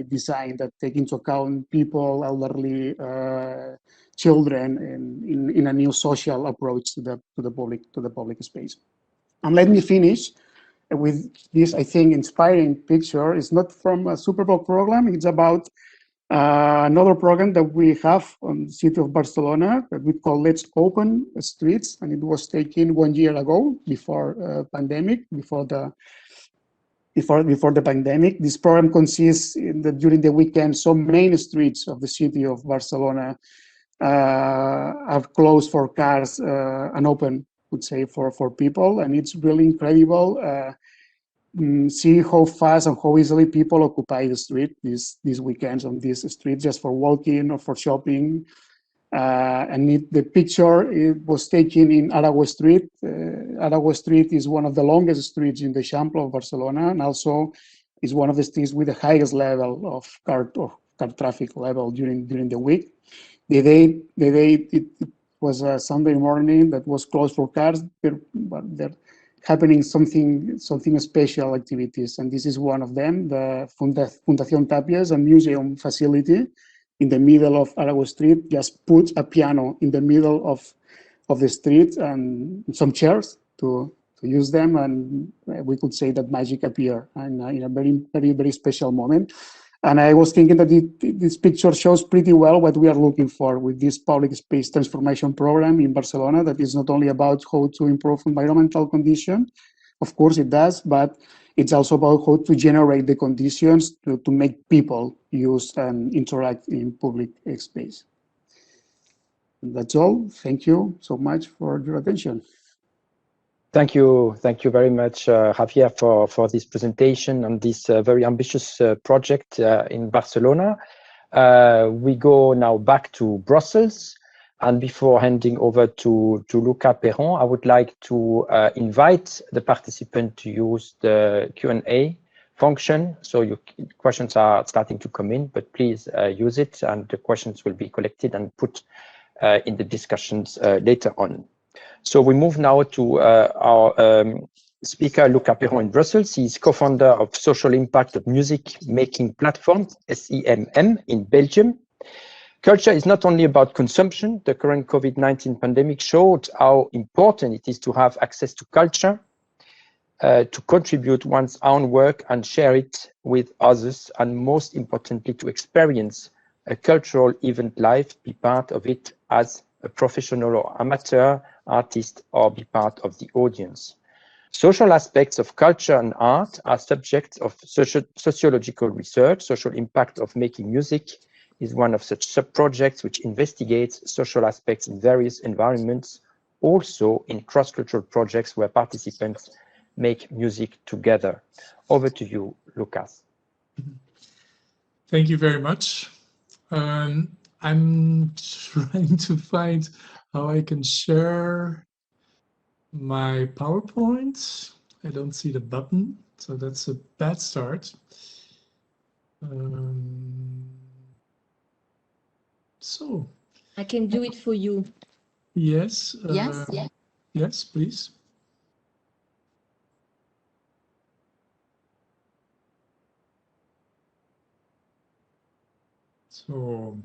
design that take into account people, elderly, children, in a new social approach to the public space. And let me finish with this, I think, inspiring picture. It's not from a Super Bowl program. It's about another program that we have on the city of Barcelona that we call Let's Open Streets, and it was taken 1 year ago before pandemic, before the pandemic. This program consists during the weekend, some main streets of the city of Barcelona are closed for cars and open, would say, for people, and it's really incredible. See how fast and how easily people occupy the street these weekends on this street just for walking or for shopping. And the picture was taken in Aragó Street. Aragó Street is one of the longest streets in the Eixample of Barcelona, and also is one of the streets with the highest level of car traffic level during the week. The day it was a Sunday morning that was closed for cars, but there happening something special activities, and this is one of them. The Fundación Tapias, a museum facility in the middle of Aragó Street, just put a piano in the middle of the street and some chairs to use them, and we could say that magic appeared in a very special moment. And I was thinking that this picture shows pretty well what we are looking for with this public space transformation program in Barcelona, that is not only about how to improve environmental conditions, of course it does, but it's also about how to generate the conditions to make people use and interact in public space. And that's all. Thank you so much for your attention. Thank you very much, Xavier, for this presentation and this very ambitious project in Barcelona. We go now back to Brussels, and before handing over to Lukas Perron, I would like to invite the participant to use the Q&A function. So your questions are starting to come in, but please use it, and the questions will be collected and put in the discussions later on. So we move now to our speaker, Lukas Perron in Brussels. He's co-founder of Social Impact of Music Making Platform, SEMM, in Belgium. Culture is not only about consumption. The current COVID-19 pandemic showed how important it is to have access to culture, to contribute one's own work and share it with others, and most importantly, to experience a cultural event live, be part of it as a professional or amateur artist, or be part of the audience. Social aspects of culture and art are subjects of sociological research. Social impact of making music is one of such sub-projects which investigates social aspects in various environments, also in cross-cultural projects where participants make music together. Over to you, Lukas. Thank you very much. I'm trying to find how I can share my PowerPoint. I don't see the button, so that's a bad start. So I can do it for you. Yes. Yes. Yes, please. So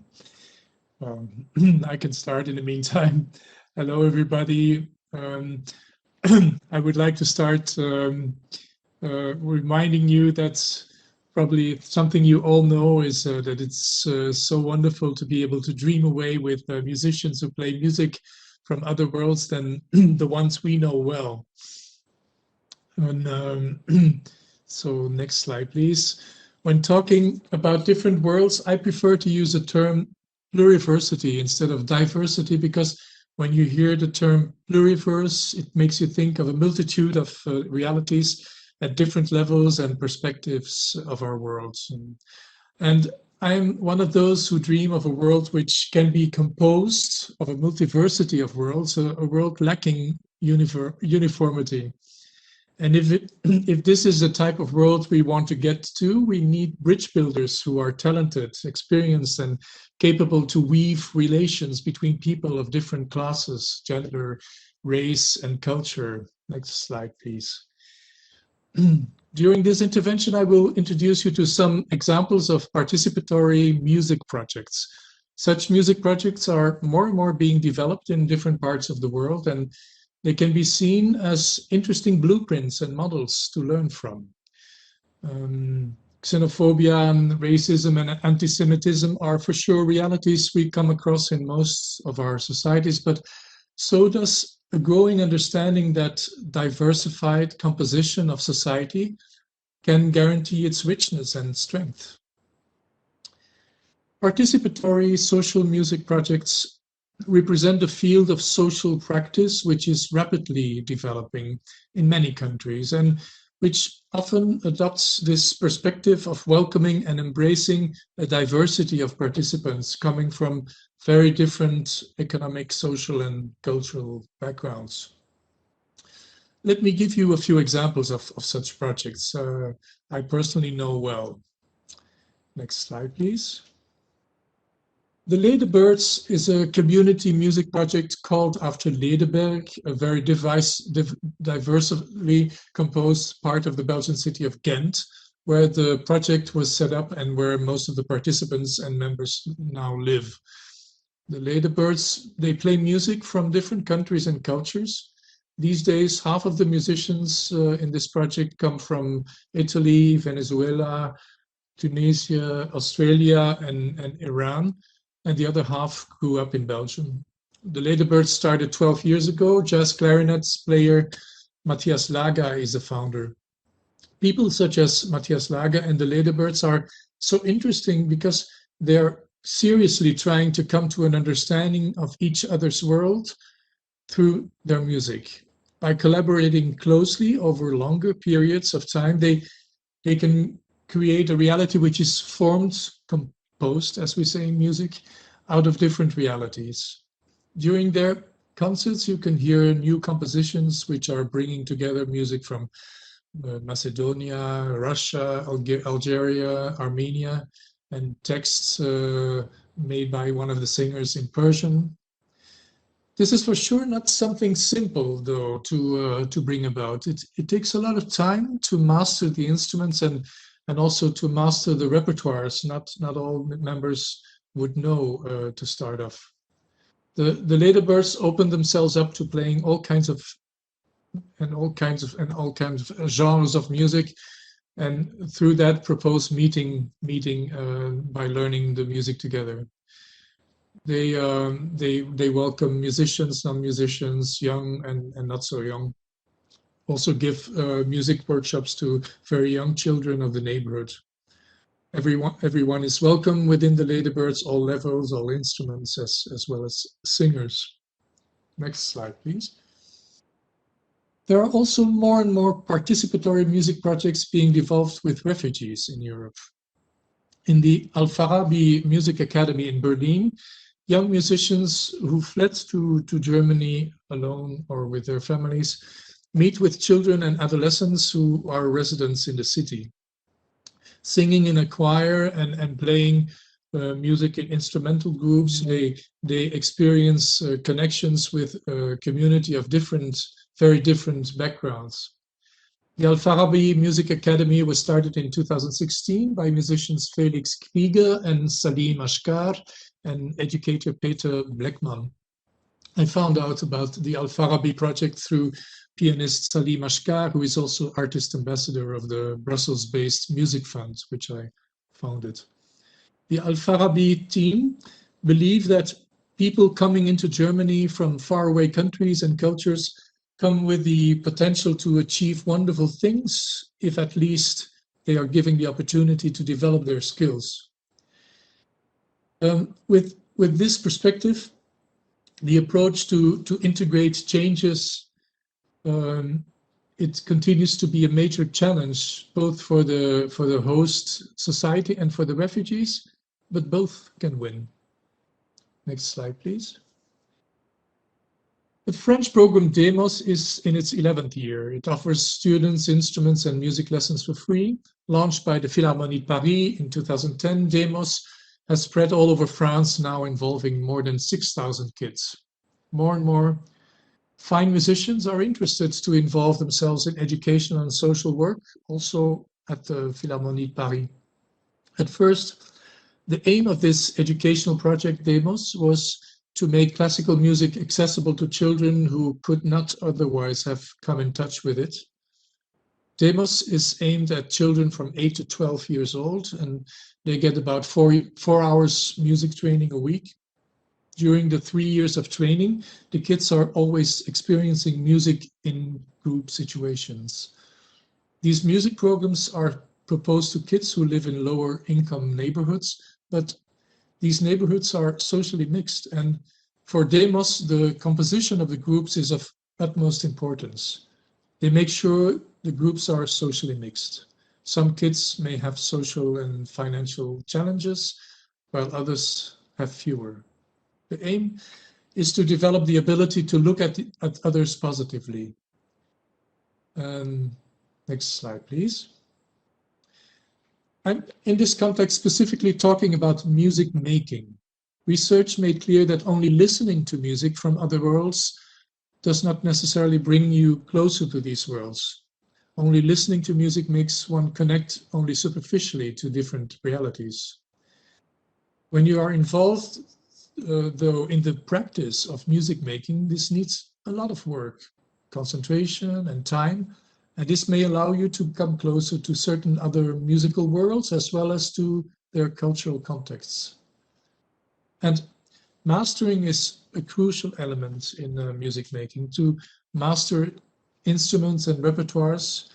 I can start in the meantime. Hello, everybody. I would like to start reminding you that probably something you all know is that it's so wonderful to be able to dream away with musicians who play music from other worlds than the ones we know well. And so next slide, please. When talking about different worlds, I prefer to use the term pluriversity instead of diversity, because when you hear the term pluriverse, it makes you think of a multitude of realities at different levels and perspectives of our worlds. And I'm one of those who dream of a world which can be composed of a multiversity of worlds, a world lacking uniformity. And if this is the type of world we want to get to, we need bridge builders who are talented, experienced, and capable to weave relations between people of different classes, gender, race, and culture. Next slide, please. During this intervention, I will introduce you to some examples of participatory music projects. Such music projects are more and more being developed in different parts of the world, and they can be seen as interesting blueprints and models to learn from. Xenophobia, and racism, and anti-Semitism are for sure realities we come across in most of our societies, but so does a growing understanding that diversified composition of society can guarantee its richness and strength. Participatory social music projects represent a field of social practice which is rapidly developing in many countries and which often adopts this perspective of welcoming and embracing a diversity of participants coming from very different economic, social, and cultural backgrounds. Let me give you a few examples of such projects I personally know well. Next slide, please. The Ledebirds is a community music project called after Ledeberg, a very diversely composed part of the Belgian city of Ghent, where the project was set up and where most of the participants and members now live. The Ledebirds, they play music from different countries and cultures. These days, half of the musicians in this project come from Italy, Venezuela, Tunisia, Australia, and Iran. And the other half grew up in Belgium. The Ledebirds started 12 years ago. Jazz clarinet player Matthias Laga is the founder. People such as Matthias Laga and the Ledebirds are so interesting because they're seriously trying to come to an understanding of each other's world through their music. By collaborating closely over longer periods of time, they can create a reality which is formed, composed, as we say in music, out of different realities. During their concerts, you can hear new compositions which are bringing together music from Macedonia, Russia, Algeria, Armenia, and texts made by one of the singers in Persian. This is for sure not something simple, though, to bring about. It takes a lot of time to master the instruments and also to master the repertoires. Not all members would know to start off. The Ledebirds opened themselves up to playing all kinds of genres of music, and through that propose meeting by learning the music together. They welcome musicians, non-musicians, young and not so young. Also give music workshops to very young children of the neighborhood. Everyone is welcome within the Ledebirds, all levels, all instruments, as well as singers. Next slide, please. There are also more and more participatory music projects being developed with refugees in Europe. In the Al-Farabi Music Academy in Berlin, young musicians who fled to Germany alone or with their families meet with children and adolescents who are residents in the city. Singing in a choir and playing music in instrumental groups, they experience connections with a community of very different backgrounds. The Al-Farabi Music Academy was started in 2016 by musicians Felix Krieger and Salim Ashkar and educator Peter Bleckmann. I found out about the Al-Farabi project through pianist Salim Ashkar, who is also artist ambassador of the Brussels-based Music Fund, which I founded. The Al-Farabi team believe that people coming into Germany from faraway countries and cultures come with the potential to achieve wonderful things, if at least they are given the opportunity to develop their skills. With this perspective, the approach to integrate changes, it continues to be a major challenge, both for the host society and for the refugees, but both can win. Next slide, please. The French program Demos is in its 11th year. It offers students instruments and music lessons for free. Launched by the Philharmonie de Paris in 2010, Demos has spread all over France, now involving more than 6,000 kids. More and more fine musicians are interested to involve themselves in educational and social work, also at the Philharmonie de Paris. At first, the aim of this educational project, Demos, was to make classical music accessible to children who could not otherwise have come in touch with it. Demos is aimed at children from 8 to 12 years old, and they get about 4 hours music training a week. During the 3 years of training, the kids are always experiencing music in group situations. These music programs are proposed to kids who live in lower income neighborhoods, but these neighborhoods are socially mixed, and for Demos, the composition of the groups is of utmost importance. They make sure the groups are socially mixed. Some kids may have social and financial challenges, while others have fewer. The aim is to develop the ability to look at others positively. Next slide, please. I'm in this context specifically talking about music making. Research made clear that only listening to music from other worlds does not necessarily bring you closer to these worlds. Only listening to music makes one connect only superficially to different realities. When you are involved, though, in the practice of music making, this needs a lot of work, concentration and time, and this may allow you to come closer to certain other musical worlds as well as to their cultural contexts. And mastering is a crucial element in music making. To master instruments and repertoires,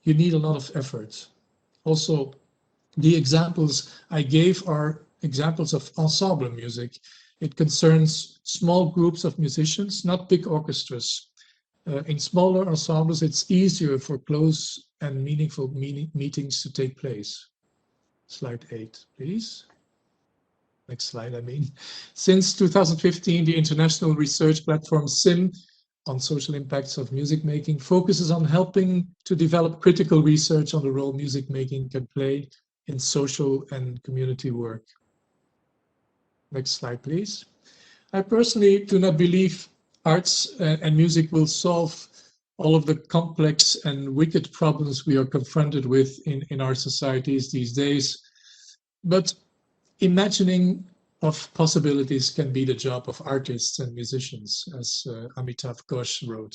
you need a lot of effort. Also, the examples I gave are examples of ensemble music. It concerns small groups of musicians, not big orchestras. In smaller ensembles, it's easier for close and meaningful meetings to take place. Slide 8, please. Next slide, I mean. Since 2015, the international research platform SIM on social impacts of music making focuses on helping to develop critical research on the role music making can play in social and community work. Next slide, please. I personally do not believe arts and music will solve all of the complex and wicked problems we are confronted with in our societies these days. But imagining of possibilities can be the job of artists and musicians, as Amitav Ghosh wrote.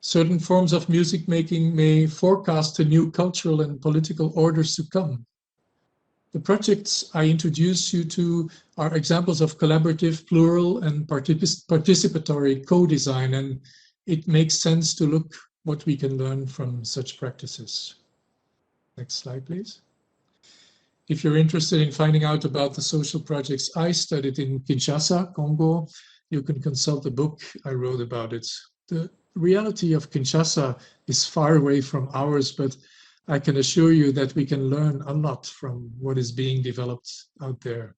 Certain forms of music making may forecast the new cultural and political orders to come. The projects I introduce you to are examples of collaborative, plural, and participatory co-design, and it makes sense to look what we can learn from such practices. Next slide, please. If you're interested in finding out about the social projects I studied in Kinshasa, Congo, you can consult the book I wrote about it. The reality of Kinshasa is far away from ours, but I can assure you that we can learn a lot from what is being developed out there.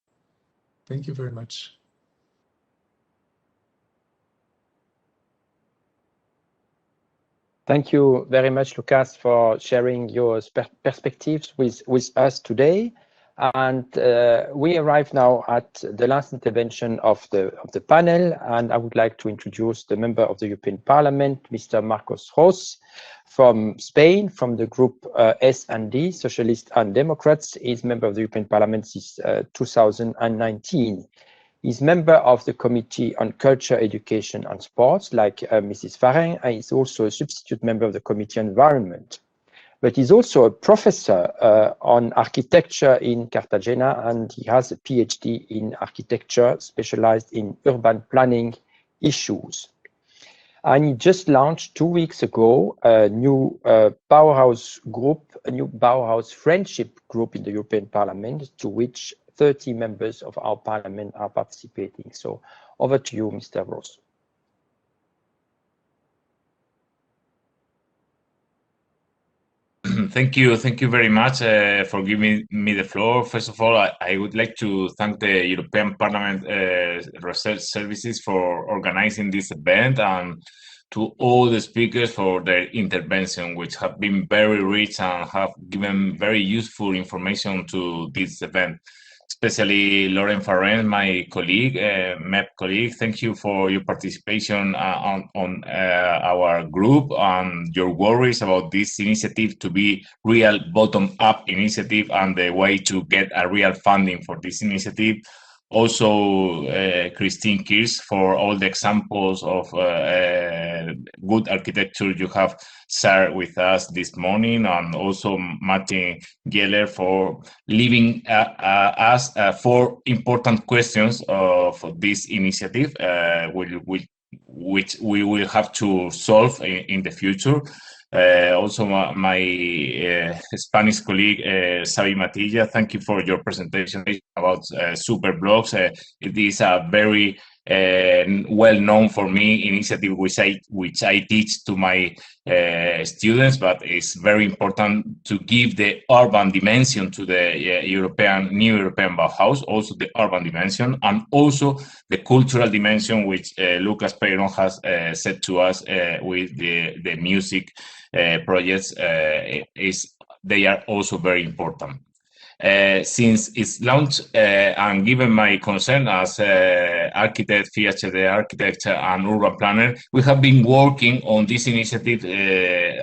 Thank you very much. Thank you very much, Lukas, for sharing your perspectives with us today. And we arrive now at the last intervention of the panel, and I would like to introduce the member of the European Parliament, Mr. Marcos ROS from Spain, from the group S&D, Socialists and Democrats. He's member of the European Parliament since 2019. He's member of the Committee on Culture, Education and Sports, like Mrs. FARRENG, and he's also a substitute member of the Committee on Environment. But he's also a professor on architecture in Cartagena, and he has a PhD in architecture specialized in urban planning issues. And he just launched 2 weeks ago a new Bauhaus group, a new Bauhaus friendship group in the European Parliament, to which 30 members of our parliament are participating. So over to you, Mr. ROS. Thank you very much for giving me the floor. First of all, I would like to thank the European Parliament Research Services for organizing this event, and to all the speakers for their intervention, which have been very rich and have given very useful information to this event. Especially Laurence FARRENG, my colleague, MEP colleague. Thank you for your participation on our group and your worries about this initiative to be real bottom-up initiative and the way to get a real funding for this initiative. Also, KIRSCHKE for all the examples of good architecture you have shared with us this morning, and also Maarten for leaving us 4 important questions for this initiative, which we will have to solve in the future. Also, my Spanish colleague, Xavier MATILLA, thank you for your presentation about super blogs. It is a very well known for me initiative which I teach to my students, but it's very important to give the urban dimension to the new European Bauhaus, also the urban dimension, and also the cultural dimension, which Lukas PAIRON has said to us with the music projects. They are also very important. Since its launch, and given my concern as architect, PhD architect, and urban planner, we have been working on this initiative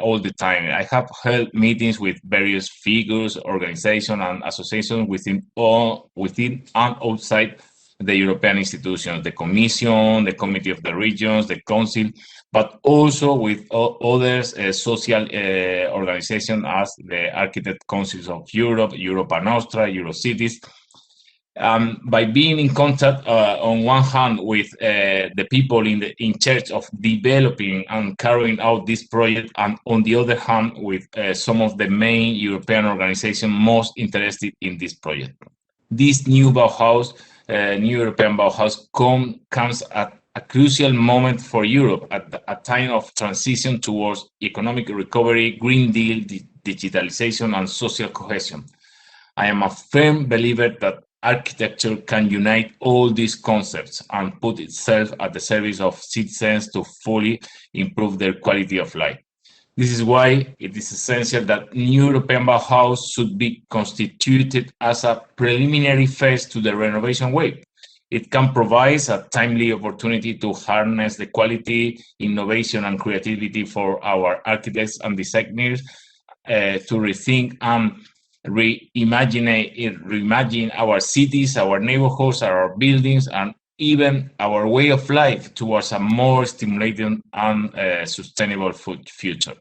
all the time. I have held meetings with various figures, organizations, and associations within and outside the European institutions, the Commission, the Committee of the Regions, the Council, but also with others, social organizations as the Architect Councils of Europe, Europe and Austria, Eurocities. By being in contact on one hand with the people in charge of developing and carrying out this project, and on the other hand with some of the main European organizations most interested in this project. This new Bauhaus, new European Bauhaus comes at a crucial moment for Europe, at a time of transition towards economic recovery, Green Deal, digitalization, and social cohesion. I am a firm believer that architecture can unite all these concepts and put itself at the service of citizens to fully improve their quality of life. This is why it is essential that new European Bauhaus should be constituted as a preliminary phase to the renovation wave. It can provide a timely opportunity to harness the quality, innovation, and creativity for our architects and designers to rethink and reimagine our cities, our neighborhoods, our buildings, and even our way of life towards a more stimulating and sustainable future.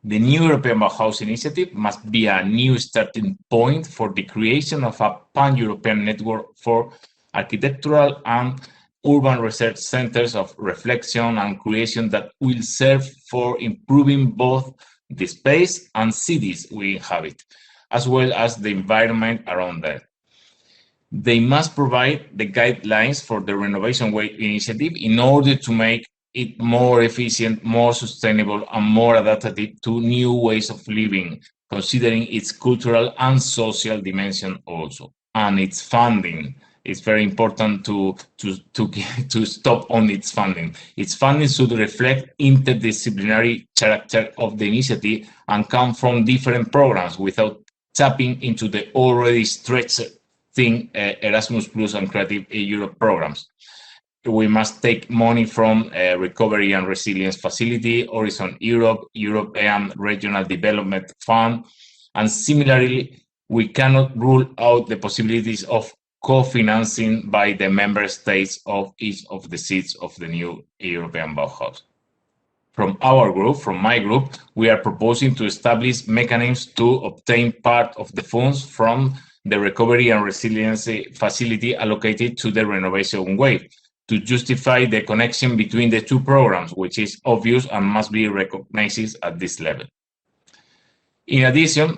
The new European Bauhaus initiative must be a new starting point for the creation of a pan-European network for architectural and urban research centers of reflection and creation that will serve for improving both the space and cities we inhabit, as well as the environment around them. They must provide the guidelines for the Renovation Wave initiative in order to make it more efficient, more sustainable, and more adaptive to new ways of living, considering its cultural and social dimension also, and its funding. It's very important to stop on its funding. Its funding should reflect interdisciplinary character of the initiative and come from different programs without tapping into the already stretched thin Erasmus Plus and Creative Europe programs. We must take money from Recovery and Resilience Facility, Horizon Europe, European Regional Development Fund, and similarly, we cannot rule out the possibilities of co-financing by the member states of each of the seats of the new European Bauhaus. From our group, from my group, we are proposing to establish mechanisms to obtain part of the funds from the Recovery and Resilience Facility allocated to the Renovation Wave to justify the connection between the two programs, which is obvious and must be recognized at this level. In addition,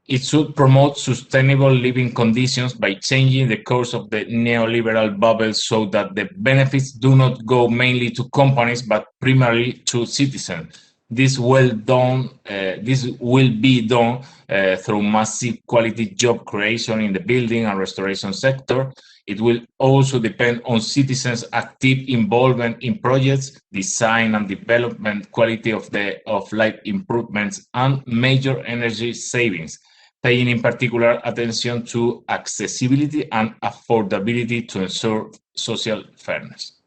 it should promote sustainable living conditions by changing the course of the neoliberal bubble so that the benefits do not go mainly to companies, but primarily to citizens, This will be done through massive quality job creation in the building and restoration sector. It will also depend on citizens' active involvement in projects, design and development, quality of life improvements, and major energy savings, paying in particular attention to accessibility and affordability to ensure social fairness.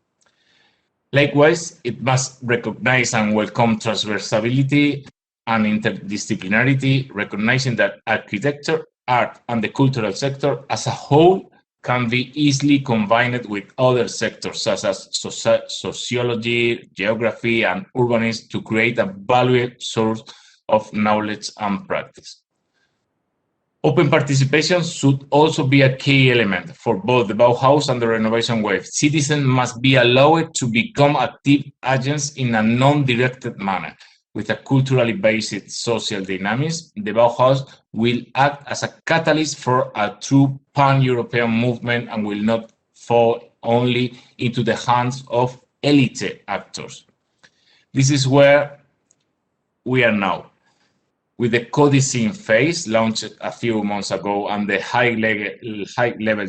Likewise, it must recognize and welcome transversality and interdisciplinarity, recognizing that architecture, art, and the cultural sector as a whole can be easily combined with other sectors such as sociology, geography, and urbanism to create a valuable source of knowledge and practice. Open participation should also be a key element for both the Bauhaus and the renovation wave. Citizens must be allowed to become active agents in a non-directed manner. With a culturally based social dynamics, the Bauhaus will act as a catalyst for a true pan-European movement and will not fall only into the hands of elite actors. This is where we are now. With the co-design phase launched a few months ago and the high-level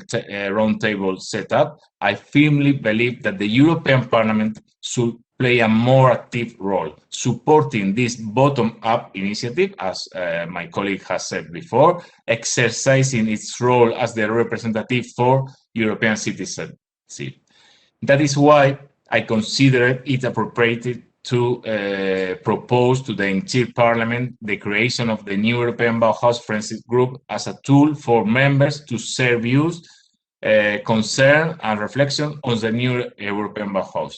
roundtable setup, I firmly believe that the European Parliament should play a more active role, supporting this bottom-up initiative, as my colleague has said before, exercising its role as the representative for European citizenship. That is why I consider it appropriate to propose to the entire Parliament the creation of the new European Bauhaus Friendship Group as a tool for members to share views, concern and reflection on the new European Bauhaus.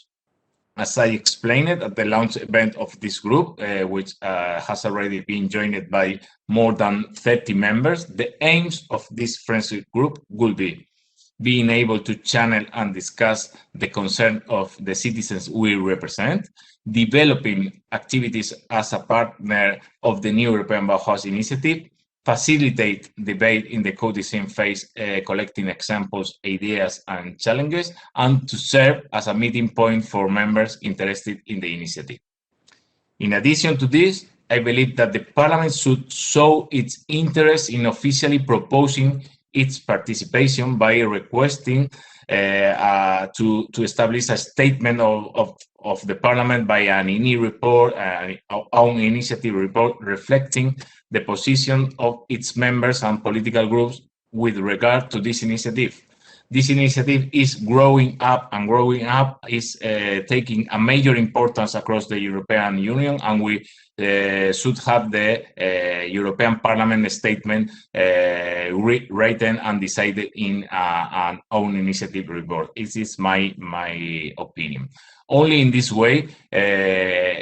As I explained at the launch event of this group, which has already been joined by more than 30 members, the aims of this friendship group will be being able to channel and discuss the concern of the citizens we represent, developing activities as a partner of the new European Bauhaus initiative, facilitate debate in the co-design phase, collecting examples, ideas, and challenges, and to serve as a meeting point for members interested in the initiative. In addition to this, I believe that the Parliament should show its interest in officially proposing its participation by requesting to establish a statement of the Parliament by an INI report, own initiative report, reflecting the position of its members and political groups with regard to this initiative. This initiative is growing up, and growing up is taking a major importance across the European Union, and we should have the European Parliament statement written and decided in an own initiative report. This is my opinion. Only in this way can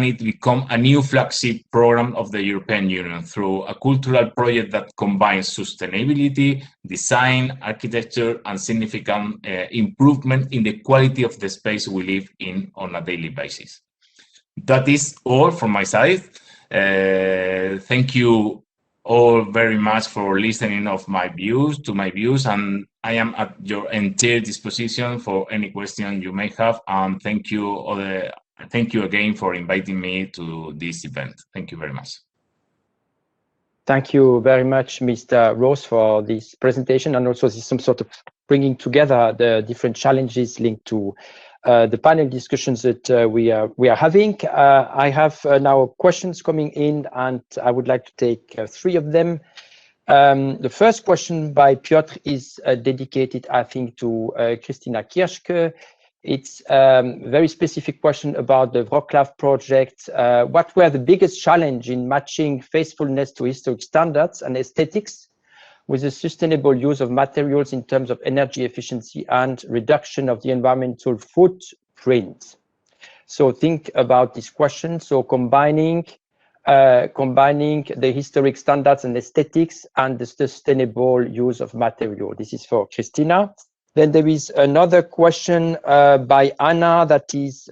it become a new flagship program of the European Union through a cultural project that combines sustainability, design, architecture, and significant improvement in the quality of the space we live in on a daily basis. That is all from my side. Thank you all very much for listening to my views, and I am at your entire disposition for any question you may have. And thank you again for inviting me to this event. Thank you very much. Thank you very much, Mr. ROS, for this presentation, and also some sort of bringing together the different challenges linked to the panel discussions that we are having. I have now questions coming in, and I would like to take 3 of them. The first question by Piotr is dedicated, I think, to Krystyna KIRSCHKE. It's a very specific question about the Wrocław project. What were the biggest challenge in matching faithfulness to historic standards and aesthetics with the sustainable use of materials in terms of energy efficiency and reduction of the environmental footprint? So think about this question. So combining the historic standards and aesthetics and the sustainable use of material. This is for Krystyna. Then there is another question by Anna that is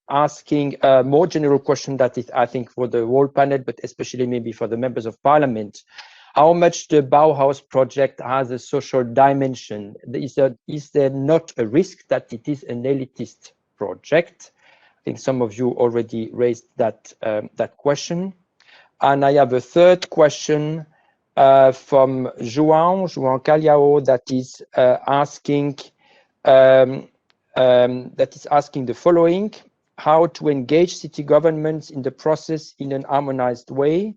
asking a more general question that is, I think, for the whole panel, but especially maybe for the members of Parliament. How much the Bauhaus project has a social dimension? Is there not a risk that it is an elitist project? think some of you already raised that question. And I have a third question from João Calhao that is asking the following: how to engage city governments in the process in an harmonized way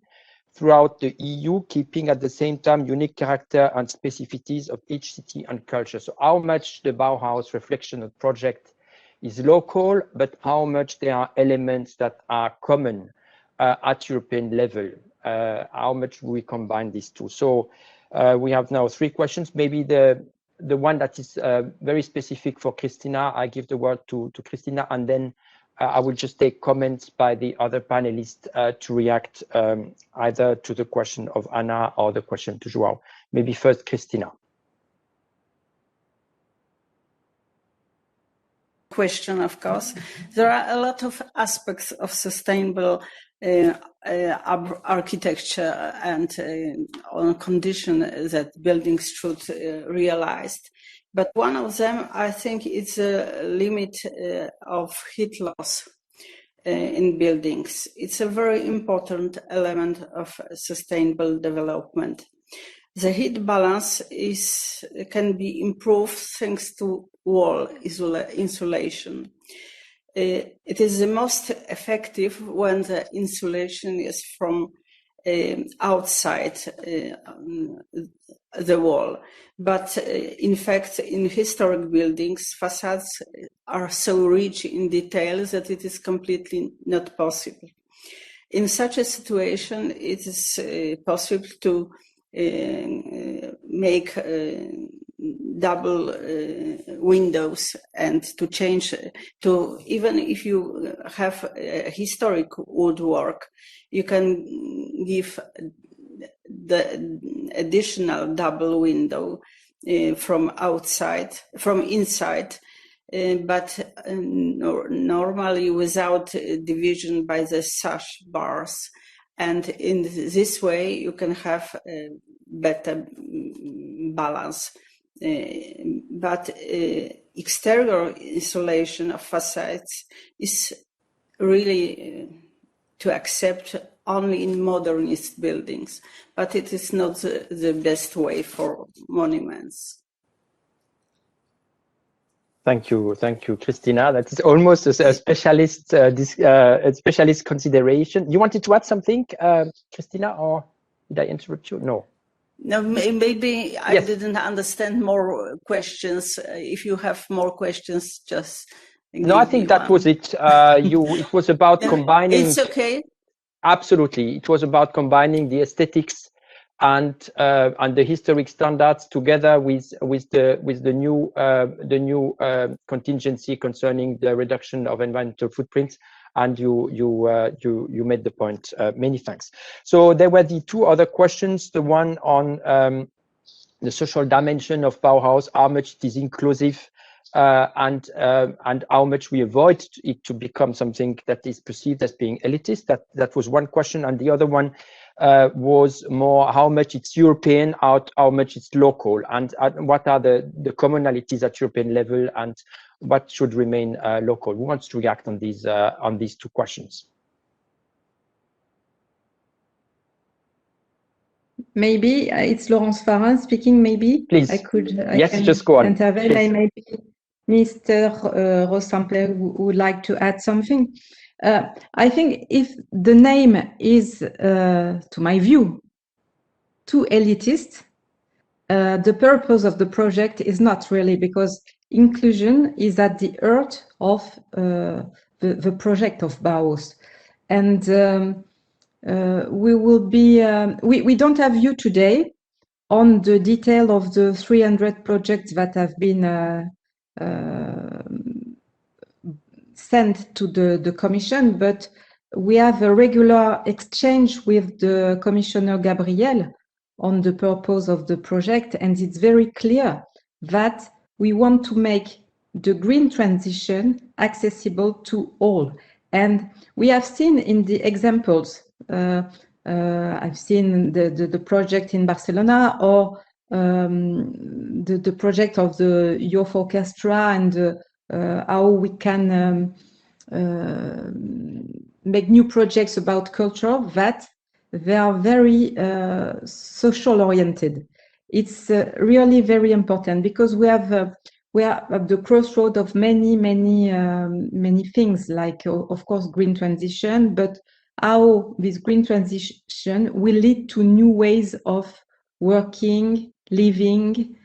throughout the EU, keeping at the same time unique character and specificities of each city and culture. So how much the Bauhaus reflection project is local, but how much there are elements that are common at European level. How much we combine these two. So we have now 3 questions. Maybe the one that is very specific for Krystyna, I give the word to Krystyna, and then I will just take comments by the other panelists to react either to the question of Anna or the question to João. Maybe first Krystyna. Question, of course. There are a lot of aspects of sustainable architecture and on condition that buildings should realized. But one of them, I think, is a limit of heat loss in buildings. It's a very important element of sustainable development. The heat balance can be improved thanks to wall insulation. It is the most effective when the insulation is from outside the wall. But in fact, in historic buildings, facades are so rich in details that it is completely not possible. In such a situation, it is possible to make double windows and to change to, even if you have historic woodwork, you can give the additional double window from inside, but normally without division by the sash bars. And in this way, you can have a better balance. But exterior insulation of facades is really to accept only in modernist buildings, but it is not the best way for monuments. Thank you, Krystyna. That is almost a specialist consideration. You wanted to add something, Krystyna, or did I interrupt you? No. No, maybe I didn't understand more questions. If you have more questions, just no. I think that was it. It was about combining. It's okay. Absolutely, it was about combining the aesthetics and the historic standards together with the new contingency concerning the reduction of environmental footprints. And you made the point. Many thanks. So there were the 2 other questions. The one on the social dimension of Bauhaus, how much it is inclusive, and how much we avoid it to become something that is perceived as being elitist. That was one question, and the other one was more how much it's European, how much it's local, and what are the commonalities at European level, and what should remain local. Who wants to react on these 2 questions? Maybe it's Laurence FARRENG speaking. Maybe please. Just go on. Intervene. Maybe Mr. Rosampler would like to add something. I think if the name is, to my view, too elitist, the purpose of the project is not really, because inclusion is at the heart of the project of Bauhaus. And we will be, we don't have you today on the detail of the 300 projects that have been sent to the Commission, but we have a regular exchange with the Commissioner Gabriel on the purpose of the project, and it's very clear that we want to make the green transition accessible to all. And we have seen in the examples, I've seen the project in Barcelona, or the project of the youth orchestra, and how we can make new projects about culture, that they are very social oriented. It's really very important because we are at the crossroad of many things, like of course green transition, but how this green transition will lead to new ways of working, living,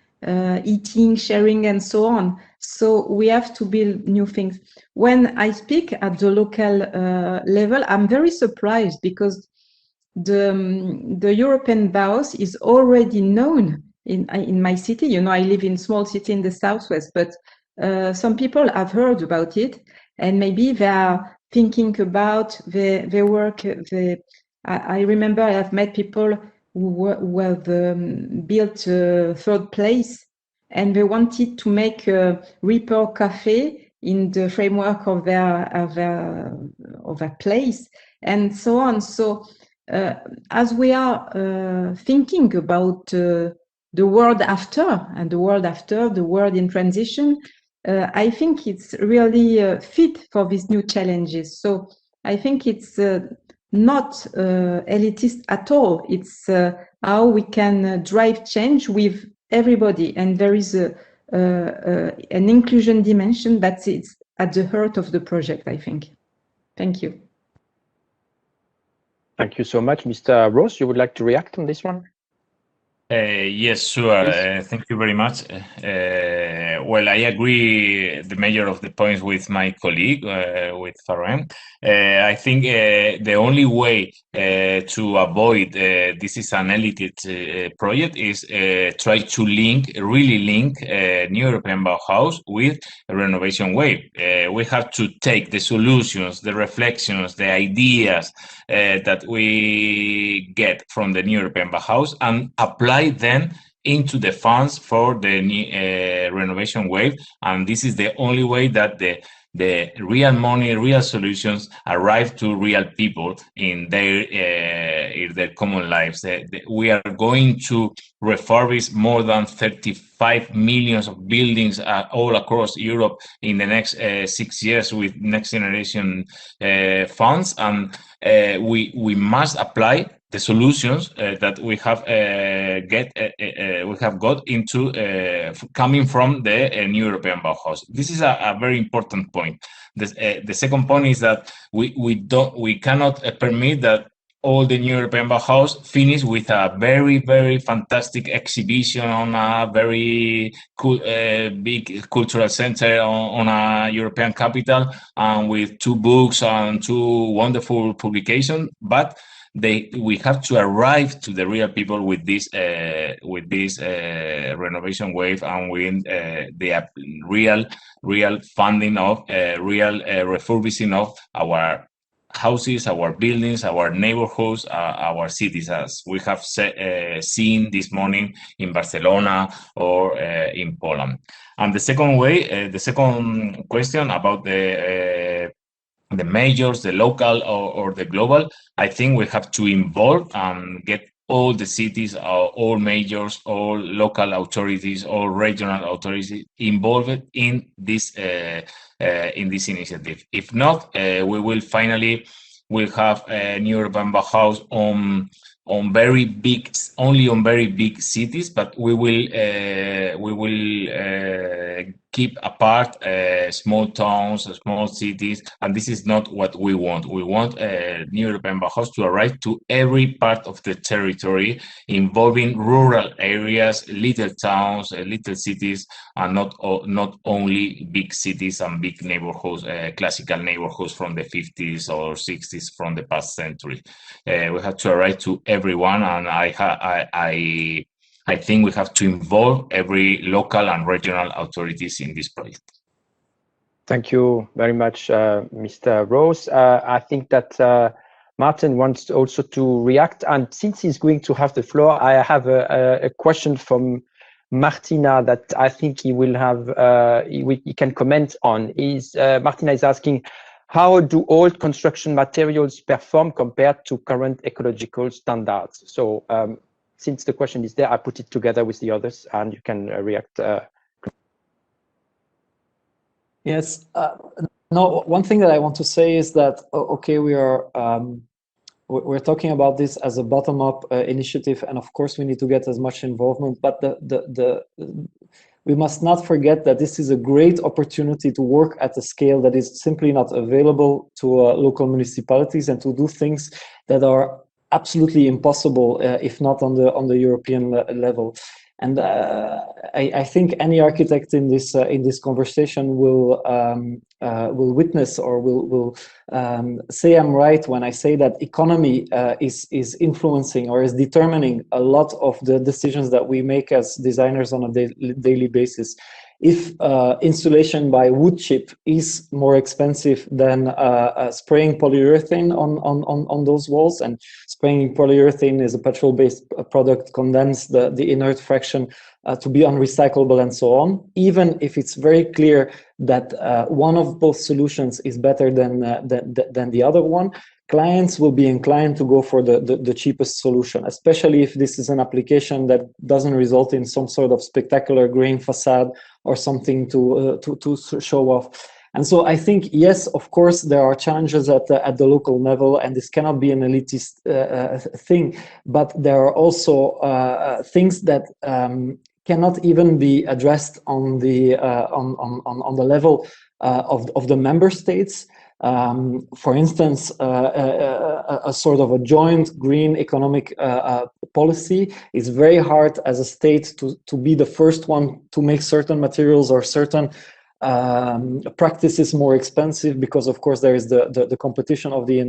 eating, sharing, and so on. So we have to build new things. When I speak at the local level, I'm very surprised because the European Bauhaus is already known in my city. You know, I live in a small city in the southwest, but some people have heard about it, and maybe they are thinking about their work. I remember I have met people who have built a third place, and they wanted to make a repair cafe in the framework of their place, and so on. So as we are thinking about the world after, and the world after, the world in transition, I think it's really fit for these new challenges. So I think it's not elitist at all. It's how we can drive change with everybody, and there is an inclusion dimension that it's at the heart of the project, I think. Thank you. Thank you so much. Mr. Ross, you would like to react on this one? Yes, sure. Thank you very much. Well, I agree the major of the points with my colleague, with FARRENG. I think the only way to avoid this is an elitist project is try to really link New European Bauhaus with a renovation wave. We have to take the solutions, the reflections, the ideas that we get from the New European Bauhaus and apply them into the funds for the renovation wave, and this is the only way that the real money, real solutions arrive to real people in their common lives. We are going to refurbish more than 35 million of buildings all across Europe in the next 6 years with next generation funds, and we must apply the solutions that we have got into coming from the New European Bauhaus. This is a very important point. The second point is that we cannot permit that all the New European Bauhaus finish with a very fantastic exhibition on a very cool, big cultural center on a European capital, and with 2 books and 2 wonderful publications, but we have to arrive to the real people with this renovation wave, and with the real funding of real refurbishing of our houses, our buildings, our neighborhoods, our cities, as we have seen this morning in Barcelona or in Poland. And the second way, the second question about the majors, the local or the global, I think we have to involve and get all the cities, all majors, all local authorities, all regional authorities involved in this initiative. If not, we will finally have a New European Bauhaus on very big cities, but we will keep apart small towns, small cities, and this is not what we want. We want New European Bauhaus to arrive to every part of the territory, involving rural areas, little towns, little cities, and not only big cities and big neighborhoods, classical neighborhoods from the 50s or 60s from the past century. We have to arrive to everyone, and I think we have to involve every local and regional authorities in this project. Thank you very much, Mr. Ross. I think that Maarten wants also to react, and since he's going to have the floor, I have a question from Martina that I think he will have, he can comment on. Martina is asking, how do old construction materials perform compared to current ecological standards? So since the question is there, I put it together with the others, and you can react. Yes, No, one thing that I want to say is that, okay, we're talking about this as a bottom-up initiative, and of course we need to get as much involvement, but we must not forget that this is a great opportunity to work at a scale that is simply not available to local municipalities, and to do things that are absolutely impossible if not on the European level. And I think any architect in this conversation will witness, or will say I'm right when I say that economy is influencing or is determining a lot of the decisions that we make as designers on a daily basis. If insulation by wood chip is more expensive than spraying polyurethane on those walls, and spraying polyurethane is a petrol-based product, condense the inert fraction to be unrecyclable and so on, even if it's very clear that one of both solutions is better than the other one, clients will be inclined to go for the cheapest solution, especially if this is an application that doesn't result in some sort of spectacular grain facade or something to show off. And so I think, yes, of course, there are challenges at the local level, and this cannot be an elitist thing, but there are also things that cannot even be addressed on the level of the member states. For instance, a sort of a joint green economic policy is very hard as a state to be the first one to make certain materials or certain practices more expensive, because of course there is the competition of the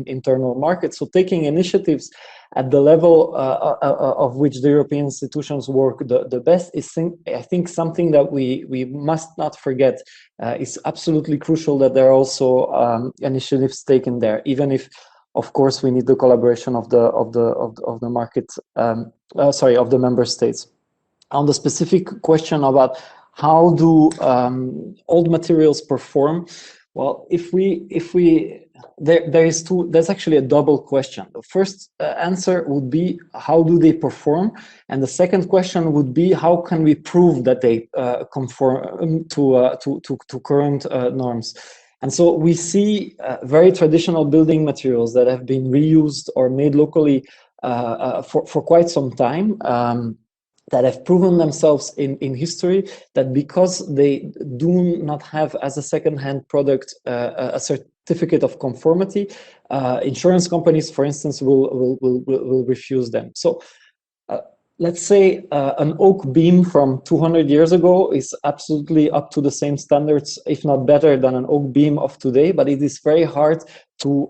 internal market. So taking initiatives at the level of which the European institutions work the best is, I think, something that we must not forget. It's absolutely crucial that there are also initiatives taken there, even if, of course, we need the collaboration of the market. Of the member states. On the specific question about how do old materials perform? Well, there's actually a double question. The first answer would be, how do they perform? And the second question would be, how can we prove that they conform to current norms? And so we see very traditional building materials that have been reused or made locally for quite some time, that have proven themselves in history, that because they do not have as a second-hand product a certificate of conformity, insurance companies, for instance, will refuse them. So let's say an oak beam from 200 years ago is absolutely up to the same standards, if not better than an oak beam of today, but it is very hard to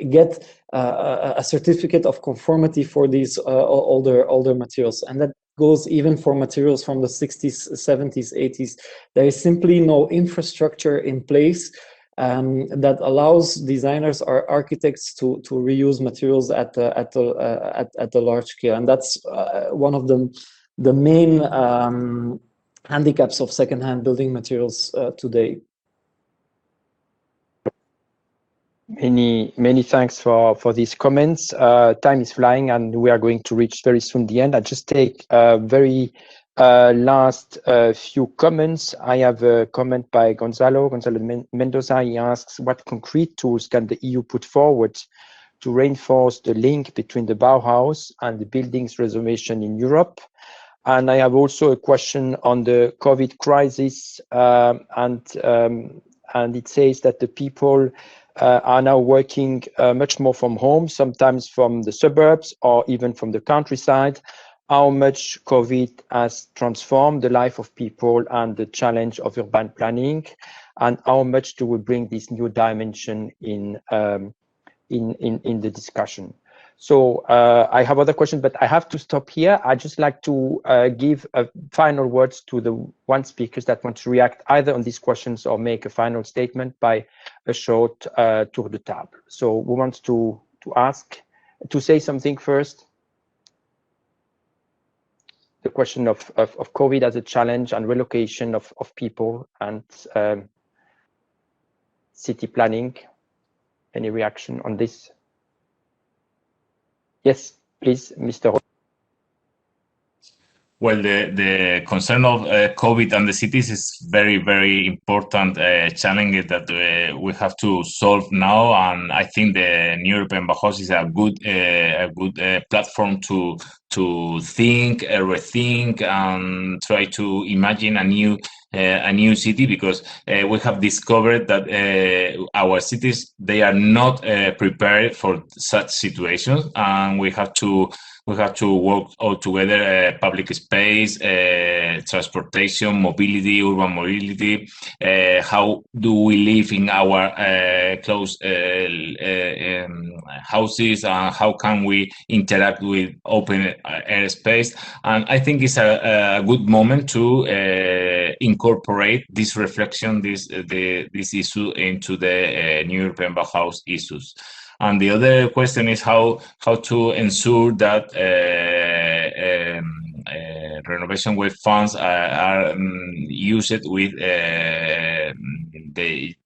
get a certificate of conformity for these older materials. And that goes even for materials from the 60s, 70s, 80s. There is simply no infrastructure in place that allows designers or architects to reuse materials at the large scale, and that's one of the main handicaps of secondhand building materials today. Many thanks for these comments. Time is flying, and we are going to reach very soon the end. I just take very last few comments. I have a comment by Gonzalo Mendoza. He asks, what concrete tools can the EU put forward to reinforce the link between the Bauhaus and the buildings renovation in Europe? And I have also a question on the COVID crisis, and it says that the people are now working much more from home, sometimes from the suburbs or even from the countryside. How much COVID has transformed the life of people and the challenge of urban planning, and how much do we bring this new dimension in the discussion? So I have other questions, but I have to stop here. I just like to give final words to the one speakers that want to react either on these questions or make a final statement by a short tour de table. So who wants to say something first? The question of COVID as a challenge and relocation of people and city planning. Any reaction on this? Yes, please, Mr. Well, the concern of COVID and the cities is very, very important challenge that we have to solve now, and I think the new European Bauhaus is a good platform to think, rethink, and try to imagine a new city, because we have discovered that our cities, they are not prepared for such situations, and we have to work all together, public space, transportation, mobility, urban mobility, how do we live in our close houses, and how can we interact with open air space. And I think it's a good moment to incorporate this reflection, this issue into the new European Bauhaus issues. And the other question is how to ensure that renovation wave funds are used with the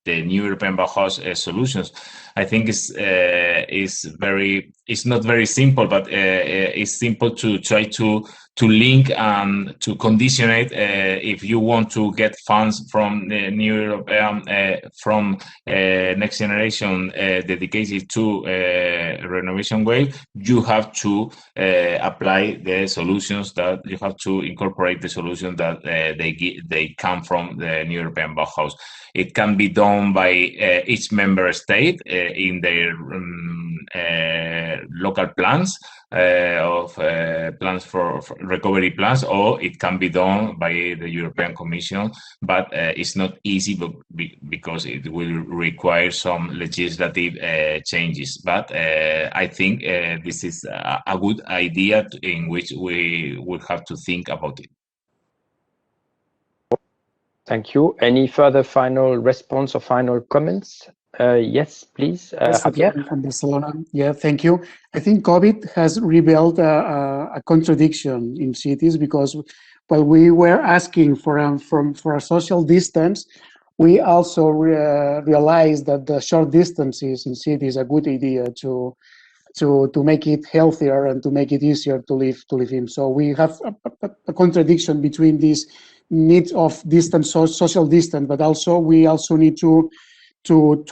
new European Bauhaus solutions. I think it's not very simple, but it's simple to try to link and to conditionate if you want to get funds from the new European from Next Generation dedicated to renovation wave, you have to apply the solutions, that you have to incorporate the solutions that they come from the new European Bauhaus. It can be done by each member state in their local plans of plans for recovery plans, or it can be done by the European Commission, but it's not easy because it will require some legislative changes. But I think this is a good idea in which we will have to think about it. Thank you. Any further final response or final comments? Yes, please, Xavier. From Barcelona. Yeah, thank you. I think COVID has revealed a contradiction in cities, because while we were asking for a social distance, we also realized that the short distances in cities are a good idea to make it healthier and to make it easier to live in. So we have a contradiction between these needs of distance, social distance, but also we also need to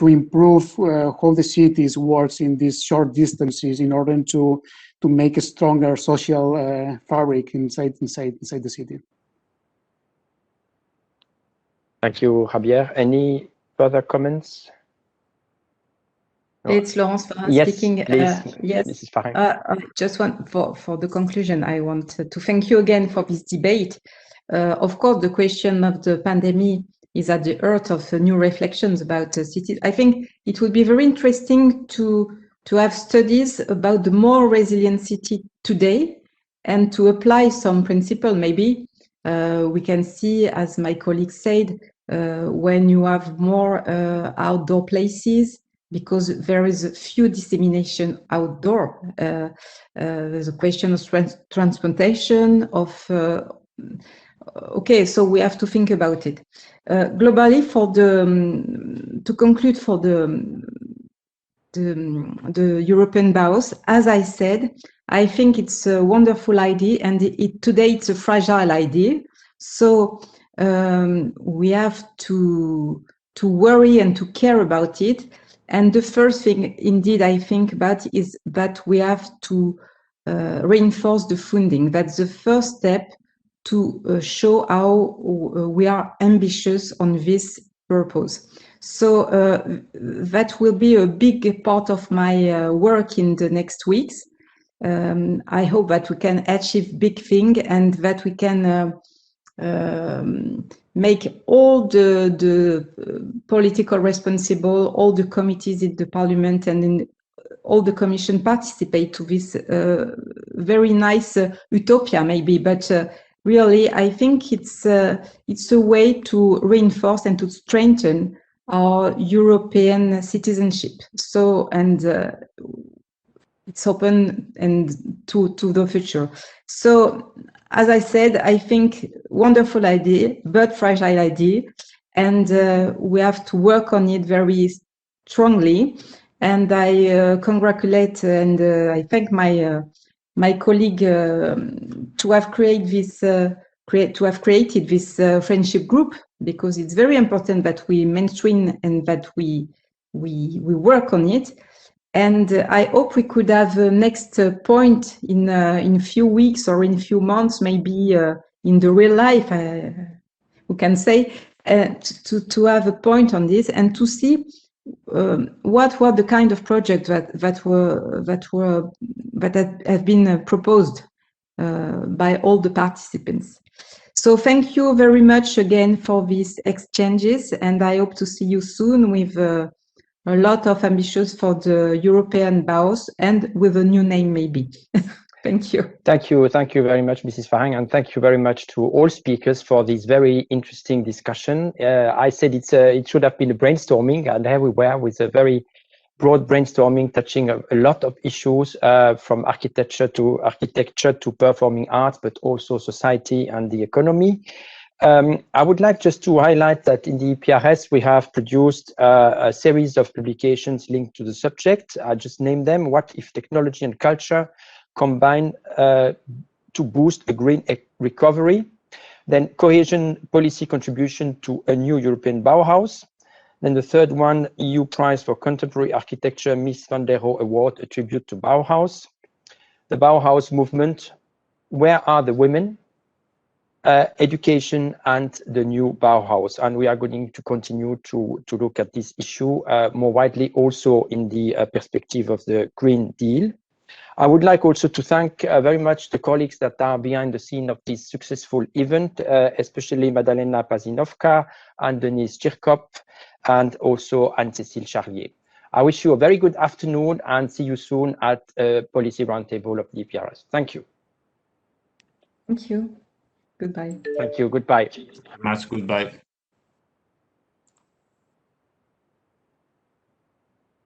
improve how the cities works in these short distances in order to make a stronger social fabric inside the city. Thank you, Xavier. Any further comments? No. It's Laurence Farreng speaking. Yes, Mrs. Farreng. I just want for the conclusion, I want to thank you again for this debate. Of course, the question of the pandemic is at the heart of new reflections about cities. I think it would be very interesting to have studies about the more resilient city today, and to apply some principle. Maybe we can see, as my colleague said, when you have more outdoor places, because there is a few dissemination outdoor. There's a question of transplantation of. Okay, so we have to think about it. Globally, to conclude for the European Bauhaus, as I said, I think it's a wonderful idea, and today it's a fragile idea. So we have to worry and to care about it. And the first thing, indeed, I think about is that we have to reinforce the funding. That's the first step to show how we are ambitious on this purpose. So that will be a big part of my work in the next weeks. I hope that we can achieve big things, and that we can make all the political responsible, all the committees in the Parliament and in all the Commission participate to this very nice utopia, maybe, but really, I think it's a way to reinforce and to strengthen our European citizenship. So, and it's open and to the future. So, as I said, I think wonderful idea, but fragile idea, and we have to work on it very strongly. And I congratulate and I thank my my colleague to have created this friendship group, because it's very important that we mainstream and that we work on it. And I hope we could have a next point in a few weeks or in a few months, maybe in the real life, we can say, to have a point on this and to see what were the kind of projects that have been proposed by all the participants. So thank you very much again for these exchanges, and I hope to see you soon with a lot of ambitions for the European Bauhaus and with a new name maybe. Thank you. Thank you very much, Mrs. Farreng, and thank you very much to all speakers for this very interesting discussion. I said it should have been a brainstorming, and everywhere with a very broad brainstorming touching a lot of issues from architecture to performing arts, but also society and the economy. I would like just to highlight that in the EPRS we have produced a series of publications linked to the subject. I just named them: What if technology and culture combine to boost a green recovery? Then cohesion policy contribution to a new European Bauhaus. Then the third one, EU Prize for Contemporary Architecture, Mies van der Rohe Award, a tribute to Bauhaus. The Bauhaus movement, where are the women? Education and the new Bauhaus. And we are going to continue to look at this issue more widely, also in the perspective of the Green Deal. I would like also to thank very much the colleagues that are behind the scene of this successful event, especially Madalena Pazinovka and Denise Kirchhoff, and also Anne-Cécile Charlier. I wish you a very good afternoon and see you soon at Policy Roundtable of the EPRS. Thank you. Thank you. Goodbye. Thank you. Goodbye. Much goodbye.